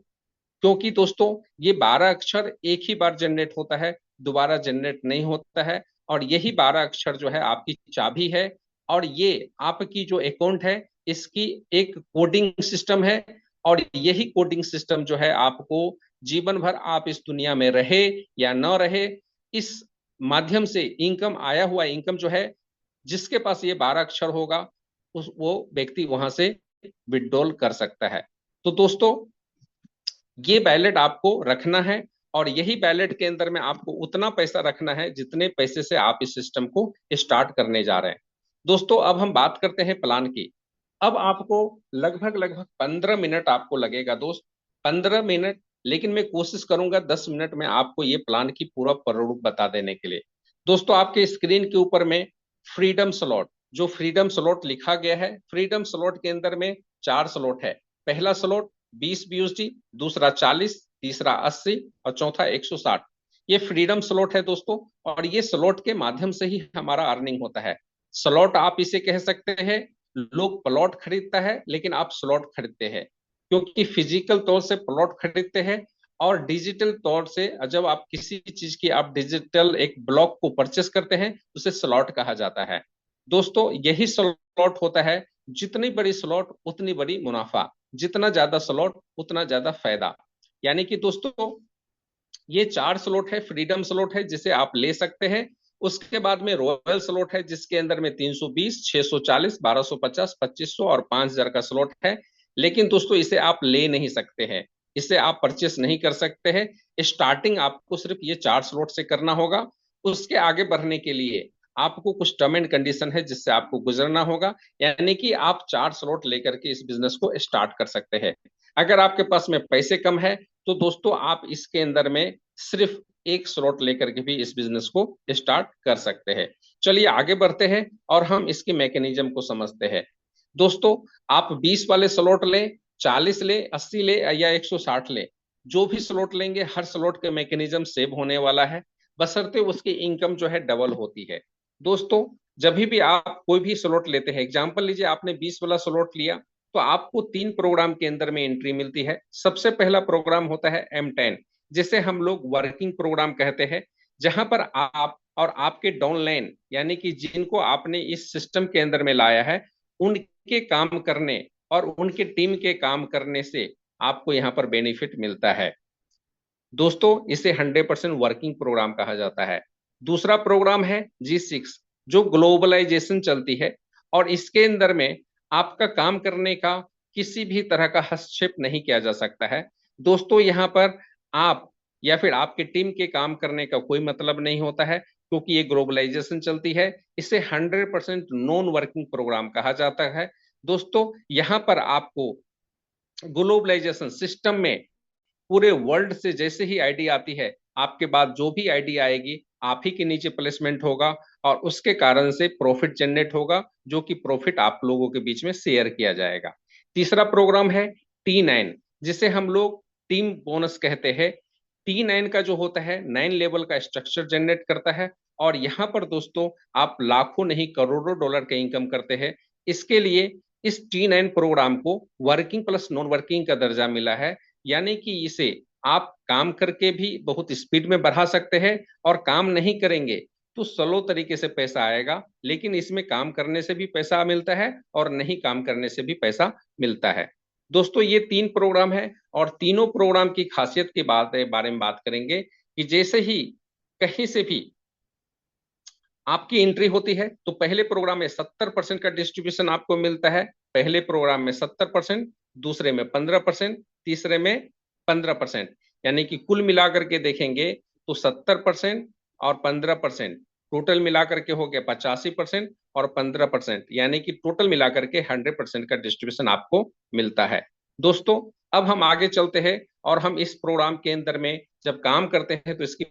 क्योंकि दोस्तों ये 12 अक्षर एक ही बार जनरेट होता है, दोबारा जनरेट नहीं होता है। और यही 12 अक्षर जो है आपकी चाबी है और ये आपकी जो अकाउंट है इसकी एक कोडिंग सिस्टम है। और यही कोडिंग सिस्टम जो है आपको जीवन भर आप इस दुनिया में रहे या न रहे, इस माध्यम से इनकम, आया हुआ इनकम जो है, जिसके पास ये 12 अक्षर होगा उस वो व्यक्ति वहां से विड्रॉल कर सकता है। तो दोस्तों ये बैलेट आपको रखना है और यही बैलेट के अंदर में आपको उतना पैसा रखना है जितने पैसे से आप इस सिस्टम को स्टार्ट करने जा रहे हैं। दोस्तों अब हम बात करते हैं प्लान की। अब आपको लगभग लगभग 15 मिनट आपको लगेगा दोस्त, 15 मिनट, लेकिन मैं कोशिश करूंगा 10 मिनट में आपको ये प्लान की पूरा प्रारूप बता देने के लिए। दोस्तों आपके स्क्रीन के ऊपर में फ्रीडम स्लॉट, जो फ्रीडम स्लॉट लिखा गया है, फ्रीडम स्लॉट के अंदर में 4 स्लॉट है। पहला स्लॉट 20 BUSD, दूसरा 40, तीसरा 80 और चौथा 160। ये फ्रीडम स्लॉट है दोस्तों और ये स्लॉट के माध्यम से ही हमारा अर्निंग होता है। स्लॉट आप इसे कह सकते हैं, लोग प्लॉट खरीदता है लेकिन आप स्लॉट खरीदते हैं, क्योंकि फिजिकल तौर से प्लॉट खरीदते हैं और डिजिटल तौर से जब आप किसी चीज की आप डिजिटल एक ब्लॉक को परचेस करते हैं उसे स्लॉट कहा जाता है। दोस्तों यही स्लॉट होता है, जितनी बड़ी स्लॉट उतनी बड़ी मुनाफा, जितना ज्यादा स्लॉट उतना ज्यादा फायदा। यानी कि दोस्तों ये 4 स्लॉट है, फ्रीडम स्लॉट है जिसे आप ले सकते हैं। उसके बाद में रॉयल स्लॉट है जिसके अंदर में 320, 640, 1250, 2500 और 5000 का स्लॉट है। लेकिन दोस्तों इसे आप ले नहीं सकते हैं, इसे आप परचेस नहीं कर सकते हैं। स्टार्टिंग आपको सिर्फ ये 4 स्लॉट से करना होगा। उसके आगे बढ़ने के लिए आपको कुछ टर्म एंड कंडीशन है जिससे आपको गुजरना होगा, यानी कि आप 4 स्लॉट लेकर के इस बिजनेस को स्टार्ट कर सकते हैं। अगर आपके पास में पैसे कम है तो दोस्तों आप इसके अंदर में सिर्फ एक स्लॉट लेकर के भी इस बिजनेस को स्टार्ट कर सकते हैं। चलिए आगे बढ़ते हैं और हम इसके मैकेनिज्म को समझते हैं। दोस्तों आप 20 वाले स्लॉट ले, 40 ले, 80 ले या 160 ले, जो भी स्लॉट लेंगे हर स्लॉट के मैकेनिज्म सेव होने वाला है, बशर्ते उसकी इनकम जो है डबल होती है। दोस्तों जब भी आप कोई भी स्लॉट लेते हैं, एग्जांपल लीजिए आपने 20 वाला स्लॉट लिया, तो आपको 3 प्रोग्राम के अंदर में एंट्री मिलती है। सबसे पहला प्रोग्राम होता है M10, जिसे हम लोग वर्किंग प्रोग्राम कहते हैं, जहां पर आप और आपके डाउनलाइन, यानी कि जिनको आपने इस सिस्टम के अंदर में लाया है, उनके काम करने और उनके टीम के काम करने से आपको यहाँ पर बेनिफिट मिलता है। दोस्तों इसे 100% वर्किंग प्रोग्राम कहा जाता है। दूसरा प्रोग्राम है G6, जो ग्लोबलाइजेशन चलती है, और इसके अंदर में आपका काम करने का किसी भी तरह का हस्तक्षेप नहीं किया जा सकता है। दोस्तों यहाँ पर आप या फिर आपकी टीम के काम करने का कोई मतलब नहीं होता है, क्योंकि ये ग्लोबलाइजेशन चलती है। इसे 100% नॉन वर्किंग प्रोग्राम कहा जाता है। दोस्तों यहाँ पर आपको ग्लोबलाइजेशन सिस्टम में पूरे वर्ल्ड से जैसे ही आईडी आती है, आपके बाद जो भी आईडी आएगी आप ही के नीचे प्लेसमेंट होगा, और उसके कारण से प्रॉफिट जनरेट होगा, जो कि प्रॉफिट आप लोगों के बीच में शेयर किया जाएगा। तीसरा प्रोग्राम है T9, जिसे हम लोग टीम बोनस कहते हैं। T9 का जो होता है 9 लेवल का स्ट्रक्चर जनरेट करता है, और यहाँ पर दोस्तों आप लाखों नहीं करोड़ों डॉलर का इनकम करते हैं। इसके लिए इस T9 प्रोग्राम को वर्किंग प्लस नॉन वर्किंग का दर्जा मिला है, यानी कि इसे आप काम करके भी बहुत स्पीड में बढ़ा सकते हैं, और काम नहीं करेंगे तो स्लो तरीके से पैसा आएगा, लेकिन इसमें काम करने से भी पैसा मिलता है और नहीं काम करने से भी पैसा मिलता है। दोस्तों ये 3 प्रोग्राम है, और तीनों प्रोग्राम की खासियत के बारे में बात करेंगे कि जैसे ही कहीं से भी आपकी एंट्री होती है तो पहले प्रोग्राम में 70% का डिस्ट्रीब्यूशन आपको मिलता है। पहले प्रोग्राम में 70%, दूसरे में 15%, तीसरे में 15%, यानी कि कुल मिलाकर के देखेंगे तो 70% और 15%, टोटल मिलाकर के हो गया 85% और 15%, यानी कि टोटल मिलाकर के 100% का डिस्ट्रीब्यूशन आपको मिलता है। दोस्तों अब हम आगे चलते हैं, और हम इस प्रोग्राम के अंदर में जब काम करते हैं तो इसकी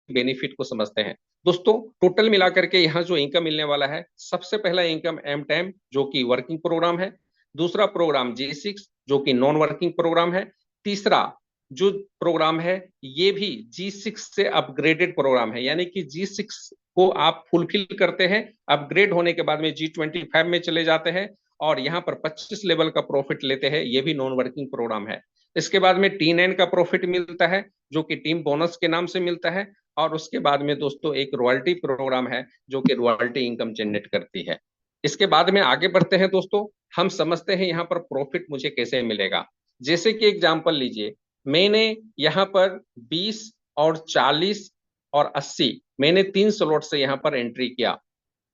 बेनिफिट को समझते हैं। दोस्तों टोटल मिलाकर के यहाँ जो इनकम मिलने वाला है, सबसे पहला इनकम एम टाइम जो कि वर्किंग प्रोग्राम है, दूसरा प्रोग्राम G6 जो कि नॉन वर्किंग प्रोग्राम है, तीसरा जो प्रोग्राम है ये भी G6 से अपग्रेडेड प्रोग्राम है, यानी कि G6 को आप फुलफिल करते हैं, अपग्रेड होने के बाद में G25 में चले जाते हैं, और यहाँ पर 25 लेवल का प्रॉफिट लेते हैं, ये भी नॉन वर्किंग प्रोग्राम है। इसके बाद में T9 का प्रॉफिट मिलता है, जो कि टीम बोनस के नाम से मिलता है, और उसके बाद में दोस्तों एक रॉयल्टी प्रोग्राम है जो कि रॉयल्टी इनकम जनरेट करती है। इसके बाद में आगे बढ़ते हैं दोस्तों, हम समझते हैं यहाँ पर प्रॉफिट मुझे कैसे मिलेगा। जैसे कि एग्जांपल लीजिए, मैंने यहाँ पर 20 और 40 और 80, मैंने 3 स्लॉट से यहाँ पर एंट्री किया,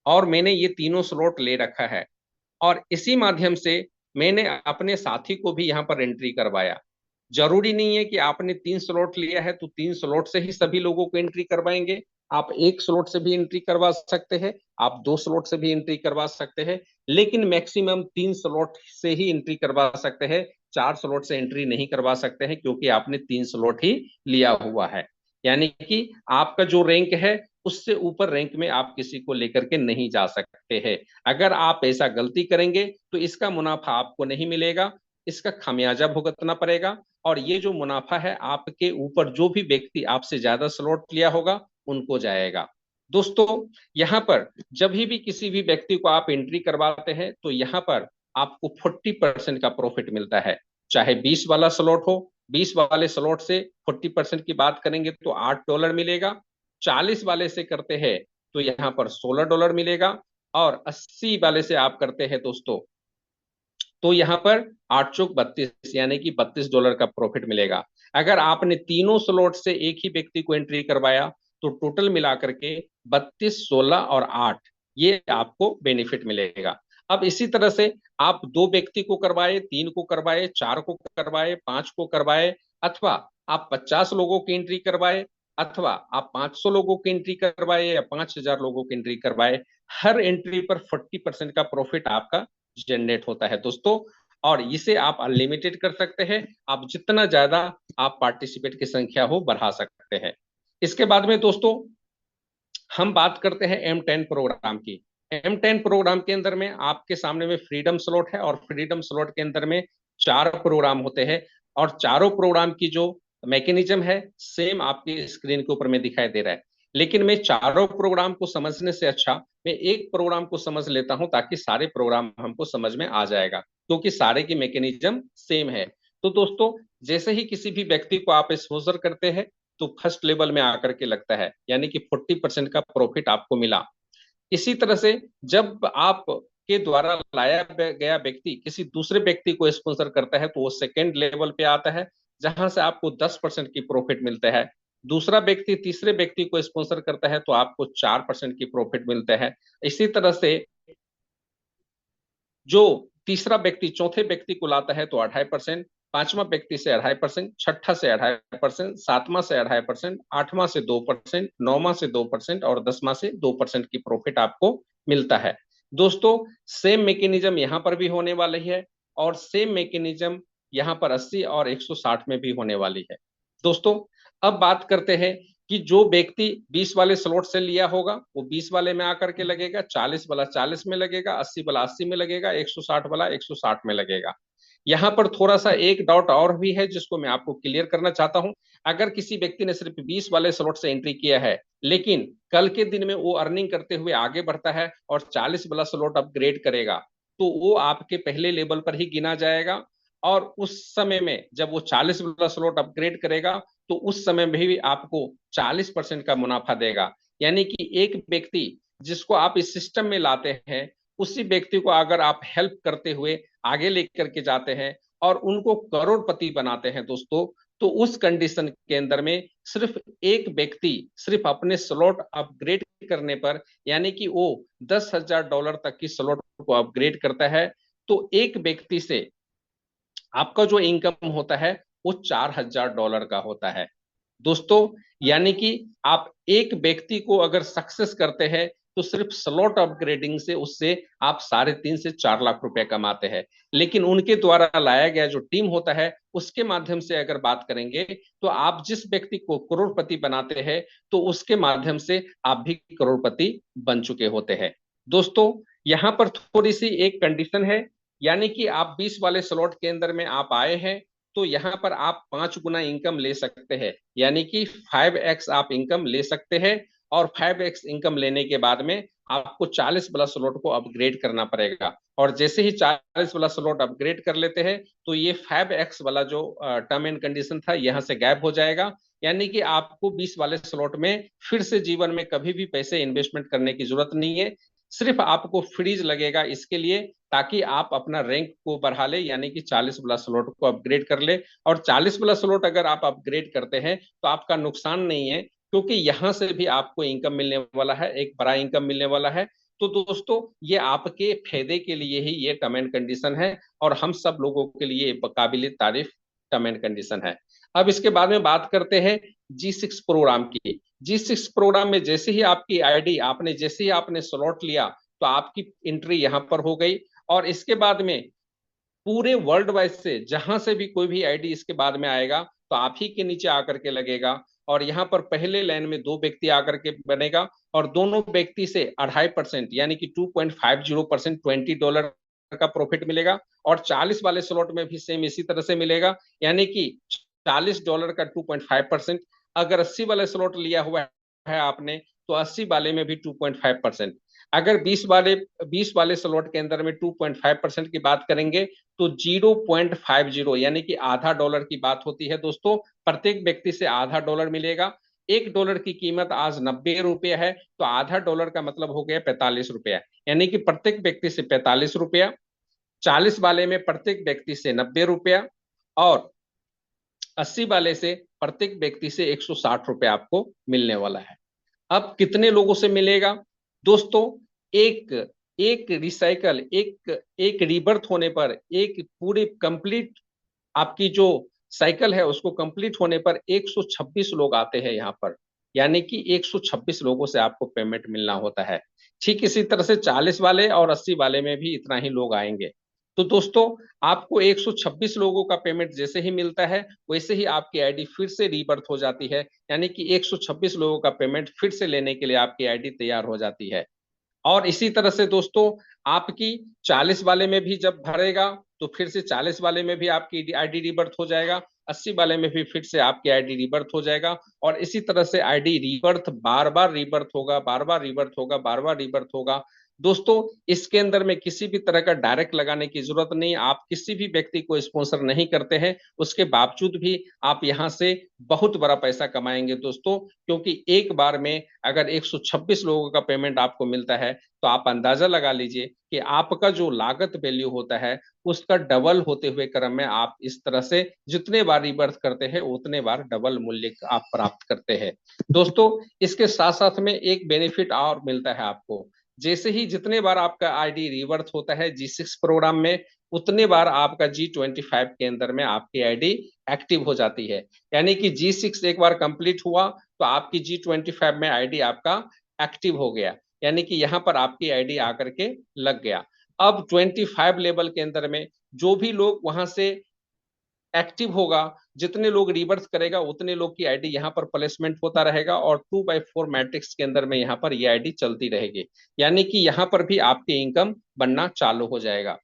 और मैंने ये तीनों स्लॉट ले रखा है, और इसी माध्यम से मैंने अपने साथी को भी यहाँ पर एंट्री करवाया। जरूरी नहीं है कि आपने 3 स्लॉट लिया है तो 3 स्लॉट से ही सभी लोगों को एंट्री करवाएंगे। आप 1 स्लॉट से भी एंट्री करवा सकते हैं, आप 2 स्लॉट से भी एंट्री करवा सकते हैं, लेकिन मैक्सिमम 3 स्लॉट से ही एंट्री करवा सकते हैं। 4 स्लॉट से एंट्री नहीं करवा सकते हैं, क्योंकि आपने 3 स्लॉट ही लिया हुआ है। यानी कि आपका जो रैंक है उससे ऊपर रैंक में आप किसी को लेकर के नहीं जा सकते हैं। अगर आप ऐसा गलती करेंगे तो इसका मुनाफा आपको नहीं मिलेगा, इसका खामियाजा भुगतना पड़ेगा, और ये जो मुनाफा है आपके ऊपर जो भी व्यक्ति आपसे ज्यादा स्लॉट लिया होगा उनको जाएगा। दोस्तों यहाँ पर जब भी किसी भी व्यक्ति को आप एंट्री करवाते हैं तो यहाँ पर आपको 40% का प्रॉफिट मिलता है, चाहे 20 वाला स्लॉट हो। 20 वाले स्लॉट से 40% की बात करेंगे तो $8 मिलेगा, 40 वाले से करते हैं तो यहाँ पर $16 मिलेगा, और 80 वाले से आप करते हैं दोस्तों तो यहाँ पर 8 चौक 32, यानी कि $32 का प्रॉफिट मिलेगा। अगर आपने तीनों स्लॉट से एक ही व्यक्ति को एंट्री करवाया तो टोटल मिलाकर के 32, 16 और 8 ये आपको बेनिफिट मिलेगा। अब इसी तरह से आप 2 व्यक्ति को करवाए, 3 को करवाए, 4 को करवाए, 5 को करवाए, अथवा आप 50 लोगों की एंट्री करवाए, अथवा आप 500 लोगों की एंट्री करवाए या 5000 लोगों की एंट्री करवाए, हर एंट्री पर 40% का प्रॉफिट आपका जनरेट होता है दोस्तों। और इसे आप अनलिमिटेड कर सकते हैं, आप जितना ज्यादा आप पार्टिसिपेट की संख्या हो बढ़ा सकते हैं। इसके बाद में दोस्तों हम बात करते हैं M10 प्रोग्राम की। M10 प्रोग्राम के अंदर में आपके सामने में फ्रीडम स्लॉट है, और फ्रीडम स्लॉट के अंदर में 4 प्रोग्राम होते हैं, और चारों प्रोग्राम की जो मैकेनिज्म है सेम आपकी स्क्रीन के ऊपर में दिखाई दे रहा है। लेकिन मैं चारों प्रोग्राम को समझने से अच्छा मैं एक प्रोग्राम को समझ लेता हूं, ताकि सारे प्रोग्राम हमको समझ में आ जाएगा, क्योंकि सारे की मैकेनिज्म सेम है। तो दोस्तों जैसे ही किसी भी व्यक्ति को आप एक्सपोजर करते हैं तो फर्स्ट लेवल में आकर के लगता है, यानी कि 40% का प्रॉफिट आपको मिला। इसी तरह से जब आप के द्वारा लाया गया व्यक्ति किसी दूसरे व्यक्ति को स्पॉन्सर करता है तो वो सेकेंड लेवल पे आता है, जहां से आपको 10% की प्रॉफिट मिलता है। दूसरा व्यक्ति तीसरे व्यक्ति को स्पॉन्सर करता है तो आपको 4% की प्रॉफिट मिलता है। इसी तरह से जो तीसरा व्यक्ति चौथे व्यक्ति को लाता है तो 2.5%, पांचवा व्यक्ति से 2.5%, छठा से 2.5%, सातवां से 2.5%, आठवां से 2%, नौवां से 2% और 10वां से 2% की प्रॉफिट आपको मिलता है। दोस्तों, सेम मैकेनिज्म यहां पर भी होने वाली है और सेम मैकेनिज्म यहां पर 80 और 160 में भी होने वाली है। दोस्तों, अब बात करते हैं कि जो व्यक्ति 20 वाले स्लॉट से लिया होगा वो 20 वाले में आकर के लगेगा, 40 वाला 40 में लगेगा, 80 वाला 80 में लगेगा, 160 वाला 160 में लगेगा। यहां पर थोड़ा सा एक डाउट और भी है जिसको मैं आपको क्लियर करना चाहता हूं। अगर किसी व्यक्ति ने सिर्फ 20 वाले स्लॉट से एंट्री किया है, लेकिन कल के दिन में वो अर्निंग करते हुए आगे बढ़ता है और 40 वाला स्लॉट अपग्रेड करेगा, तो वो आपके पहले लेवल पर ही गिना जाएगा। और उस समय में जब वो 40 वाला स्लॉट अपग्रेड करेगा तो उस समय में भी आपको 40% का मुनाफा देगा। यानी कि एक व्यक्ति जिसको आप इस सिस्टम में लाते हैं, उसी व्यक्ति को अगर आप हेल्प करते हुए आगे लेकर के जाते हैं और उनको करोड़पति बनाते हैं दोस्तों, तो उस कंडीशन के अंदर में सिर्फ एक व्यक्ति सिर्फ अपने स्लॉट अपग्रेड करने पर, यानी कि वो $10,000 तक की स्लॉट को अपग्रेड करता है, तो एक व्यक्ति से आपका जो इनकम होता है वो $4,000 का होता है दोस्तों। यानी कि आप एक व्यक्ति को अगर सक्सेस करते हैं तो सिर्फ स्लॉट अपग्रेडिंग से उससे आप 3.5 से 4 लाख रुपए कमाते हैं। लेकिन उनके द्वारा लाया गया जो टीम होता है उसके माध्यम से अगर बात करेंगे तो आप जिस व्यक्ति को करोड़पति बनाते हैं तो उसके माध्यम से आप भी करोड़पति बन चुके होते हैं। दोस्तों, यहां पर थोड़ी सी एक कंडीशन है, यानी कि आप 20 वाले स्लॉट के अंदर में आप आए हैं तो यहां पर आप 5 गुना इनकम ले सकते हैं, यानी कि 5x आप इनकम ले सकते हैं। और 5x इनकम लेने के बाद में आपको 40 वाला स्लॉट को अपग्रेड करना पड़ेगा। और जैसे ही 40 वाला स्लॉट अपग्रेड कर लेते हैं तो ये 5x वाला जो टर्म एंड कंडीशन था यहां से गायब हो जाएगा। यानी कि आपको 20 वाले स्लॉट में फिर से जीवन में कभी भी पैसे इन्वेस्टमेंट करने की जरूरत नहीं है। सिर्फ आपको फ्रीज लगेगा इसके लिए, ताकि आप अपना रैंक को बढ़ा ले, यानी कि 40 वाला स्लॉट को अपग्रेड कर ले। और 40 वाला स्लॉट अगर आप अपग्रेड करते हैं तो आपका नुकसान नहीं है, क्योंकि यहां से भी आपको इनकम मिलने वाला है, एक बड़ा इनकम मिलने वाला है। तो दोस्तों, ये आपके फायदे के लिए ही ये टर्म एंड कंडीशन है और हम सब लोगों के लिए काबिल तारीफ टर्म एंड कंडीशन है। अब इसके बाद में बात करते हैं G6 प्रोग्राम की। G6 प्रोग्राम में जैसे ही आपकी आईडी आपने जैसे ही आपने स्लॉट लिया तो आपकी एंट्री यहां पर हो गई। और इसके बाद में पूरे वर्ल्ड वाइड से जहां से भी कोई भी आईडी इसके बाद में आएगा तो आप ही के नीचे आकर के लगेगा। और यहाँ पर पहले लाइन में 2 व्यक्ति आकर के बनेगा और दोनों व्यक्ति से 2.5% यानी कि 2.50% $20 का प्रॉफिट मिलेगा। और 40 वाले स्लॉट में भी सेम इसी तरह से मिलेगा, यानी कि $40 का 2.5%। अगर 80 वाले स्लॉट लिया हुआ है आपने तो 80 वाले में भी 2.5%। अगर 20 वाले स्लॉट के अंदर में 2.5% की बात करेंगे तो 0.50 यानी कि $0.50 की बात होती है दोस्तों। प्रत्येक व्यक्ति से $0.50 मिलेगा। $1 की कीमत आज 90 रुपया है तो $0.50 का मतलब हो गया 45 रुपया, यानी कि प्रत्येक व्यक्ति से 45 रुपया। 40 वाले में प्रत्येक व्यक्ति से 90 रुपया और 80 वाले से प्रत्येक व्यक्ति से 160 रुपया आपको मिलने वाला है। अब कितने लोगों से मिलेगा दोस्तों? एक एक रिसाइकल एक एक रिबर्थ होने पर, एक पूरी कंप्लीट आपकी जो साइकिल है उसको कंप्लीट होने पर 126 लोग आते हैं यहाँ पर, यानी कि 126 लोगों से आपको पेमेंट मिलना होता है। ठीक इसी तरह से 40 वाले और 80 वाले में भी इतना ही लोग आएंगे। तो दोस्तों, आपको 126 लोगों का पेमेंट जैसे ही मिलता है वैसे ही आपकी आईडी फिर से रीबर्थ हो जाती है, यानी कि 126 लोगों का पेमेंट फिर से लेने के लिए आपकी आईडी तैयार हो जाती है। और इसी तरह से दोस्तों, आपकी 40 वाले में भी जब भरेगा तो फिर से 40 वाले में भी आपकी आईडी रिबर्थ हो जाएगा, 80 वाले में भी फिर से आपकी आईडी रिबर्थ हो जाएगा। और इसी तरह से आईडी रिबर्थ बार बार रिबर्थ होगा, बार बार रिबर्थ होगा, बार बार रिबर्थ होगा। दोस्तों इसके अंदर में किसी भी तरह का डायरेक्ट लगाने की जरूरत नहीं, आप किसी भी व्यक्ति को स्पॉन्सर नहीं करते हैं, उसके बावजूद भी आप यहां से बहुत बड़ा पैसा कमाएंगे दोस्तों, क्योंकि एक बार में अगर 126 लोगों का पेमेंट आपको मिलता है तो आप अंदाजा लगा लीजिए कि आपका जो लागत वैल्यू होता है उसका डबल होते हुए क्रम में आप इस तरह से जितने बार रिबर्थ करते हैं उतने बार डबल मूल्य आप प्राप्त करते हैं। दोस्तों इसके साथ साथ में एक बेनिफिट और मिलता है आपको, जैसे ही जितने बार आपका आईडी रिवर्थ होता है G6 प्रोग्राम में, उतने बार आपका G25 के अंदर में आपकी आईडी एक्टिव हो जाती है। यानी कि G6 एक बार कंप्लीट हुआ तो आपकी G25 में आईडी आपका एक्टिव हो गया, यानी कि यहां पर आपकी आईडी आकर के लग गया। अब 25 लेवल के अंदर में जो भी लोग वहां से एक्टिव होगा, जितने लोग रिवर्स करेगा उतने लोग की आईडी यहाँ पर प्लेसमेंट होता रहेगा और 2/4 मैट्रिक्स के अंदर में यहाँ पर ये आईडी चलती रहेगी, यानी कि यहाँ पर भी आपकी इनकम बनना चालू हो जाएगा।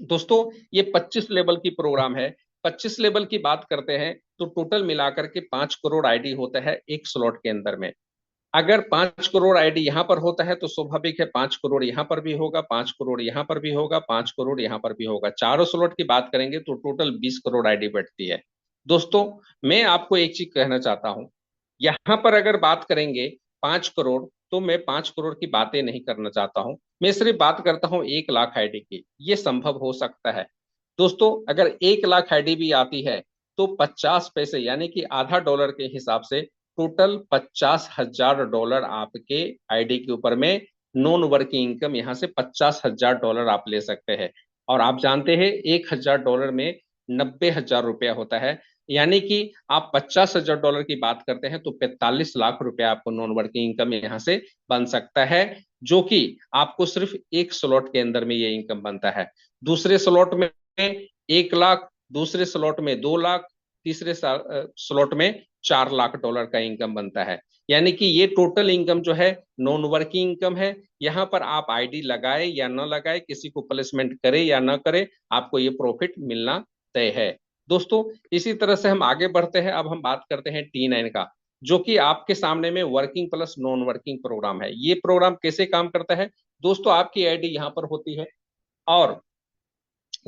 दोस्तों ये 25 लेवल की प्रोग्राम है। 25 लेवल की बात करते हैं तो टोटल मिलाकर के 5 करोड़ आईडी होता है एक स्लॉट के अंदर में। अगर 5 करोड़ आईडी यहां पर होता है तो स्वाभाविक है 5 करोड़ यहां पर भी होगा, 5 करोड़ यहां पर भी होगा, 5 करोड़ यहां पर भी होगा। चारों स्लॉट की बात करेंगे तो टोटल 20 करोड़ आईडी बैठती है। दोस्तों मैं आपको एक चीज कहना चाहता हूं, यहां पर अगर बात करेंगे 5 करोड़, तो मैं 5 करोड़ की बातें नहीं करना चाहता हूं, मैं सिर्फ बात करता हूं 1 लाख आईडी की। ये संभव हो सकता है दोस्तों, अगर 1 लाख आईडी भी आती है तो 50 पैसे यानी कि आधा डॉलर के हिसाब से टोटल 50,000 डॉलर आपके आईडी के ऊपर में नॉन वर्किंग इनकम यहाँ से 50,000 डॉलर आप ले सकते हैं। और आप जानते हैं 1,000 डॉलर में 90,000 रुपया होता है, यानी कि आप 50,000 डॉलर की बात करते हैं तो 45 लाख रुपया आपको नॉन वर्किंग इनकम यहाँ से बन सकता है, जो कि आपको सिर्फ एक स्लॉट के अंदर में ये इनकम बनता है। दूसरे स्लॉट में 1 लाख, दूसरे स्लॉट में 2 लाख, तीसरे स्लॉट में 4 लाख डॉलर का इनकम बनता है। यानी कि ये टोटल इनकम जो है नॉन वर्किंग इनकम है। यहाँ पर आप आईडी लगाए या न लगाए, किसी को प्लेसमेंट करे या न करे, आपको ये प्रॉफिट मिलना तय है। दोस्तों इसी तरह से हम आगे बढ़ते हैं, अब हम बात करते हैं T9 का, जो कि आपके सामने में working plus non working program है। ये प्रोग्राम कैसे काम करता है दोस्तों, आपकी आईडी यहाँ पर होती है और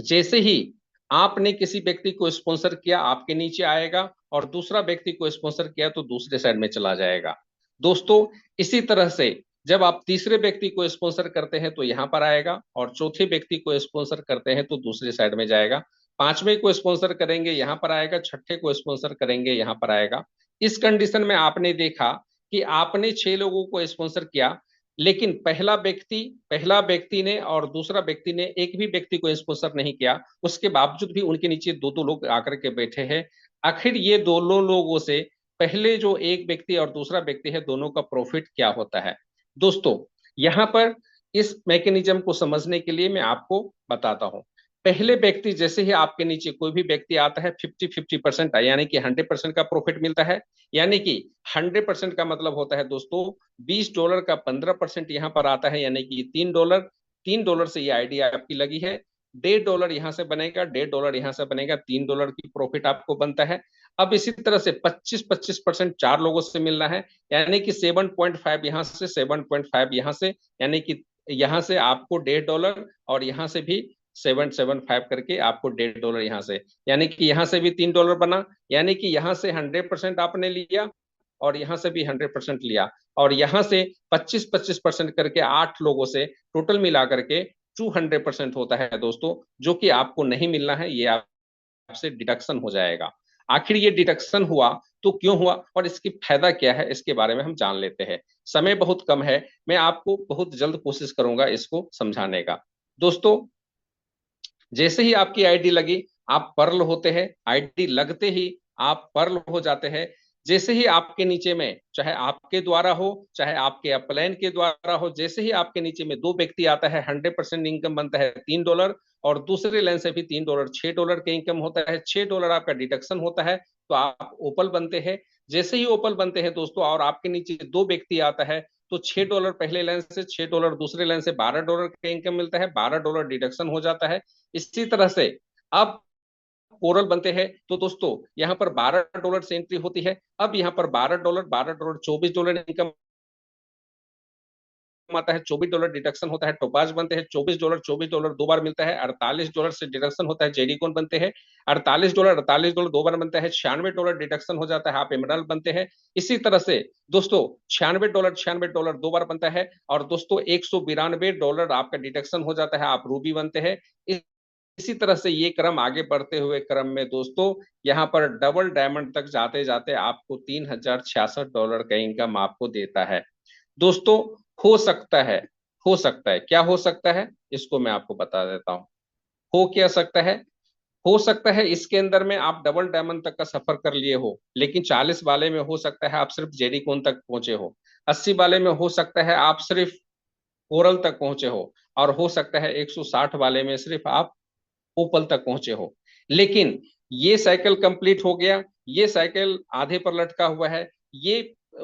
जैसे ही आपने किसी व्यक्ति को स्पॉन्सर किया आपके नीचे आएगा, और दूसरा व्यक्ति को स्पॉन्सर किया तो दूसरे साइड में चला जाएगा। दोस्तों इसी तरह से जब आप तीसरे व्यक्ति को स्पॉन्सर करते हैं तो यहां पर आएगा, और चौथे व्यक्ति को स्पॉन्सर करते हैं तो दूसरे साइड में जाएगा, पांचवें को स्पॉन्सर करेंगे यहां पर आएगा, छठे को स्पॉन्सर करेंगे यहां पर आएगा। इस कंडीशन में आपने देखा कि आपने 6 लोगों को स्पॉन्सर किया, लेकिन पहला व्यक्ति ने और दूसरा व्यक्ति ने एक भी व्यक्ति को स्पॉन्सर नहीं किया, उसके बावजूद भी उनके नीचे दो दो लोग आकर के बैठे हैं। आखिर ये दोनों लोगों से पहले जो एक व्यक्ति और दूसरा व्यक्ति है दोनों का प्रॉफिट क्या होता है दोस्तों, यहां पर इस मैकेनिज्म को समझने के लिए मैं आपको बताता हूं। पहले व्यक्ति जैसे ही आपके नीचे कोई भी व्यक्ति आता है 50-50% यानी कि 100% का प्रॉफिट मिलता है। यानी कि 100% का मतलब होता है दोस्तों $20 का 15% यहाँ पर आता है, यानी कि $3। $3 से ये आईडी आपकी लगी है, $1.5 यहाँ से बनेगा, $1.5 यहाँ से बनेगा, $3 की प्रॉफिट आपको बनता है। अब इसी तरह से 25-25% 4 लोगों से मिलना है, यानी कि 7.5 यहाँ से, 7.5 यहाँ से, यानी कि यहाँ से आपको $1.5 और यहाँ से भी 775 करके आपको $1.5 यहाँ से, यानी कि यहाँ से भी $3 बना। यानी कि यहाँ से 100% आपने लिया और यहाँ से भी 100% लिया, और यहाँ से 25-25% करके 8 लोगों से टोटल मिला करके 200% होता है दोस्तों, जो कि आपको नहीं मिलना है, ये आपसे डिडक्शन हो जाएगा। आखिर ये डिडक्शन हुआ तो क्यों हुआ और इसकी फायदा क्या है, इसके बारे में हम जान लेते हैं। समय बहुत कम है, मैं आपको बहुत जल्द कोशिश करूंगा इसको समझाने का। दोस्तों जैसे ही आपकी आईडी लगी आप पर्ल होते हैं, आईडी लगते ही आप पर्ल हो जाते हैं। जैसे ही आपके नीचे में, चाहे आपके द्वारा हो चाहे आपके अपलाइन के द्वारा हो, जैसे ही आपके नीचे में दो व्यक्ति आता है 100% इनकम बनता है $3, और दूसरे लाइन से भी $3, $6 के इनकम होता है, $6 आपका डिडक्शन होता है, तो आप ओपल बनते हैं। जैसे ही ओपल बनते हैं दोस्तों और आपके नीचे दो व्यक्ति आता है तो $6 पहले लाइन से, $6 दूसरे लाइन से, $12 का इनकम मिलता है, $12 डिडक्शन हो जाता है। इसी तरह से अब कोरल बनते हैं तो दोस्तों यहाँ पर $12 से एंट्री होती है। अब यहाँ पर $12, $12, $24 इनकम आता है $24 डिडक्शन होता है, टोपाज बनते हैं $24 दो बार मिलता है, $48 से डिडक्शन होता है, जेडिकोन बनते हैं $48 दो बार बनता है, $96 डिडक्शन हो जाता है, आप एमराल्ड बनते हैं। इसी तरह से दोस्तों $96 दो बार बनता है, और दोस्तों $192 आपका डिडक्शन हो जाता है, आप रूबी बनते हैं। इसी तरह से ये क्रम आगे बढ़ते हुए क्रम में दोस्तों यहाँ पर डबल डायमंड तक जाते जाते आपको $3066 का इनकम आपको देता है। दोस्तों हो सकता है, क्या हो सकता है, इसको मैं आपको बता देता हूं। हो क्या सकता है? हो सकता है इसके अंदर में आप डबल डायमंड तक का सफर कर लिए हो, लेकिन 40 वाले में हो सकता है आप सिर्फ जेडी कोन तक पहुंचे हो, 80 वाले में हो सकता है आप सिर्फ कोरल तक पहुंचे हो, और हो सकता है 160 वाले में सिर्फ आप ओपल तक पहुंचे हो। लेकिन ये साइकिल कंप्लीट हो गया, ये साइकिल आधे पर लटका हुआ है, ये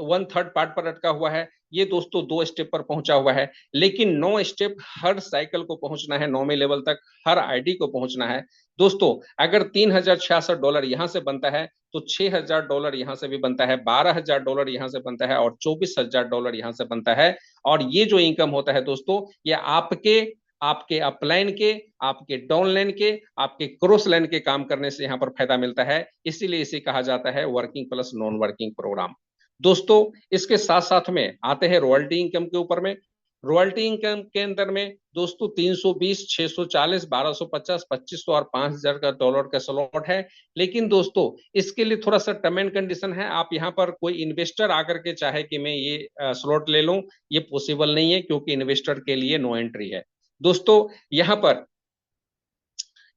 1/3 पार्ट पर लटका हुआ है, ये दोस्तों 2 स्टेप पर पहुंचा हुआ है। लेकिन 9 स्टेप हर साइकिल को पहुंचना है, 9वें लेवल तक हर आईडी को पहुंचना है। दोस्तों अगर $3066 यहां से बनता है तो $6000 यहां से भी बनता है, $12000 यहां से बनता है, और $24000 यहां से बनता है। और ये जो इनकम होता है दोस्तों, ये आपके आपके अपलाइन के, आपके डाउनलाइन के, आपके क्रॉस लाइन के काम करने से यहाँ पर फायदा मिलता है। इसीलिए इसे कहा जाता है working plus non working program. दोस्तों इसके साथ साथ में आते हैं रॉयल्टी इनकम के ऊपर में। रॉयल्टी इनकम के अंदर में दोस्तों 320, 640, 1250, 2500 और $5000 का स्लॉट है। लेकिन दोस्तों इसके लिए थोड़ा सा टर्म एंड कंडीशन है। आप यहाँ पर कोई इन्वेस्टर आकर के चाहे कि मैं ये स्लॉट ले लूं, ये पॉसिबल नहीं है, क्योंकि इन्वेस्टर के लिए नो एंट्री है। दोस्तों यहां पर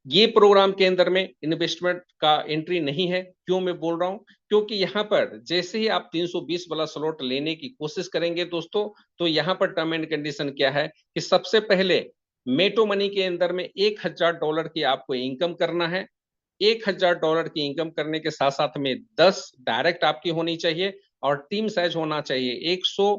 ये प्रोग्राम के अंदर में इन्वेस्टमेंट का एंट्री नहीं है। क्यों मैं बोल रहा हूं? क्योंकि यहां पर जैसे ही आप 320 वाला स्लॉट लेने की कोशिश करेंगे दोस्तों, तो यहां पर टर्म एंड कंडीशन क्या है कि सबसे पहले मेटो मनी के अंदर में $1000 की आपको इनकम करना है। $1000 की इनकम करने के साथ साथ में 10 डायरेक्ट आपकी होनी चाहिए, और टीम साइज होना चाहिए 100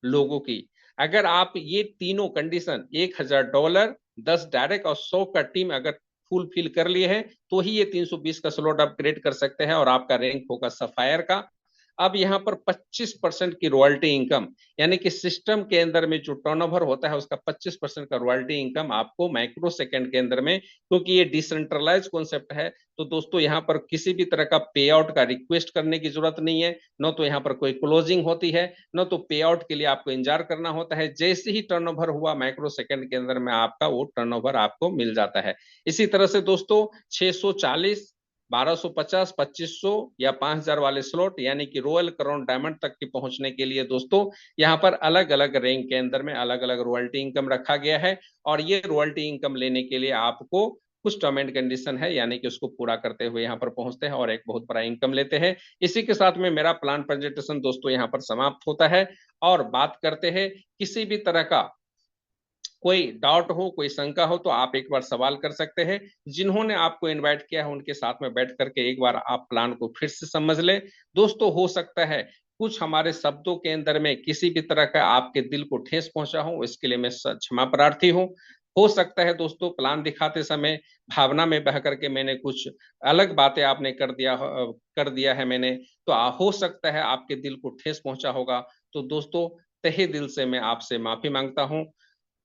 लोगों की। अगर आप ये तीनों कंडीशन $1000, 10 डायरेक्ट और 100 का टीम अगर फुलफिल कर लिए हैं, तो ही ये 320 का स्लॉट आप क्रिएट कर सकते हैं, और आपका रैंक होगा सफायर का। अब यहाँ पर 25% की रॉयल्टी इनकम, यानी कि सिस्टम के अंदर में जो टर्नओवर होता है उसका 25% का रॉयल्टी इनकम आपको माइक्रो सेकंड के अंदर में, क्योंकि ये डिसेंट्रलाइज कॉन्सेप्ट है, तो दोस्तों यहाँ पर किसी भी तरह का पे आउट का रिक्वेस्ट करने की जरूरत नहीं है। न तो यहाँ पर कोई क्लोजिंग होती है, न तो पे आउट के लिए आपको इंतजार करना होता है। जैसे ही टर्नओवर हुआ माइक्रो सेकंड के अंदर में आपका वो टर्नओवर आपको मिल जाता है। इसी तरह से दोस्तों 640, 1250, 2500 या 5000 वाले स्लॉट, यानी कि रॉयल क्राउन डायमंड तक की पहुंचने के लिए दोस्तों यहाँ पर अलग अलग रैंक के अंदर में अलग अलग रॉयल्टी इनकम रखा गया है। और ये रॉयल्टी इनकम लेने के लिए आपको कुछ टर्म एंड कंडीशन है, यानी कि उसको पूरा करते हुए यहाँ पर पहुंचते हैं और एक बहुत बड़ा इनकम लेते हैं। इसी के साथ में मेरा प्लान प्रेजेंटेशन दोस्तों यहाँ पर समाप्त होता है, और बात करते हैं किसी भी तरह का कोई डाउट हो, कोई शंका हो, तो आप एक बार सवाल कर सकते हैं। जिन्होंने आपको इनवाइट किया है उनके साथ में बैठ करके एक बार आप प्लान को फिर से समझ लें। दोस्तों हो सकता है कुछ हमारे शब्दों के अंदर में किसी भी तरह का आपके दिल को ठेस पहुंचा हो, इसके लिए मैं क्षमा प्रार्थी हूँ। हो सकता है दोस्तों प्लान दिखाते समय भावना में बह करके मैंने कुछ अलग बातें आपने कर दिया है मैंने, तो हो सकता है आपके दिल को ठेस पहुंचा होगा। तो दोस्तों तहे दिल से मैं आपसे माफी मांगता हूँ,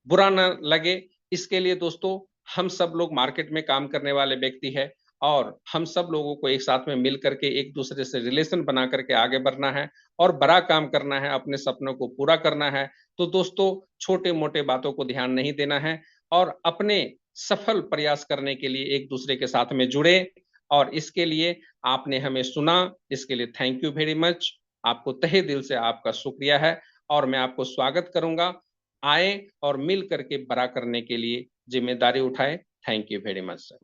बुरा ना लगे इसके लिए। दोस्तों हम सब लोग मार्केट में काम करने वाले व्यक्ति है, और हम सब लोगों को एक साथ में मिल करके एक दूसरे से रिलेशन बना करके आगे बढ़ना है, और बड़ा काम करना है, अपने सपनों को पूरा करना है। तो दोस्तों छोटे मोटे बातों को ध्यान नहीं देना है, और अपने सफल प्रयास करने के लिए एक दूसरे के साथ में जुड़े। और इसके लिए आपने हमें सुना, इसके लिए थैंक यू वेरी मच। आपको तहे दिल से आपका शुक्रिया है, और मैं आपको स्वागत करूंगा, आए और मिल करके बड़ा करने के लिए जिम्मेदारी उठाए। Thank you very much sir.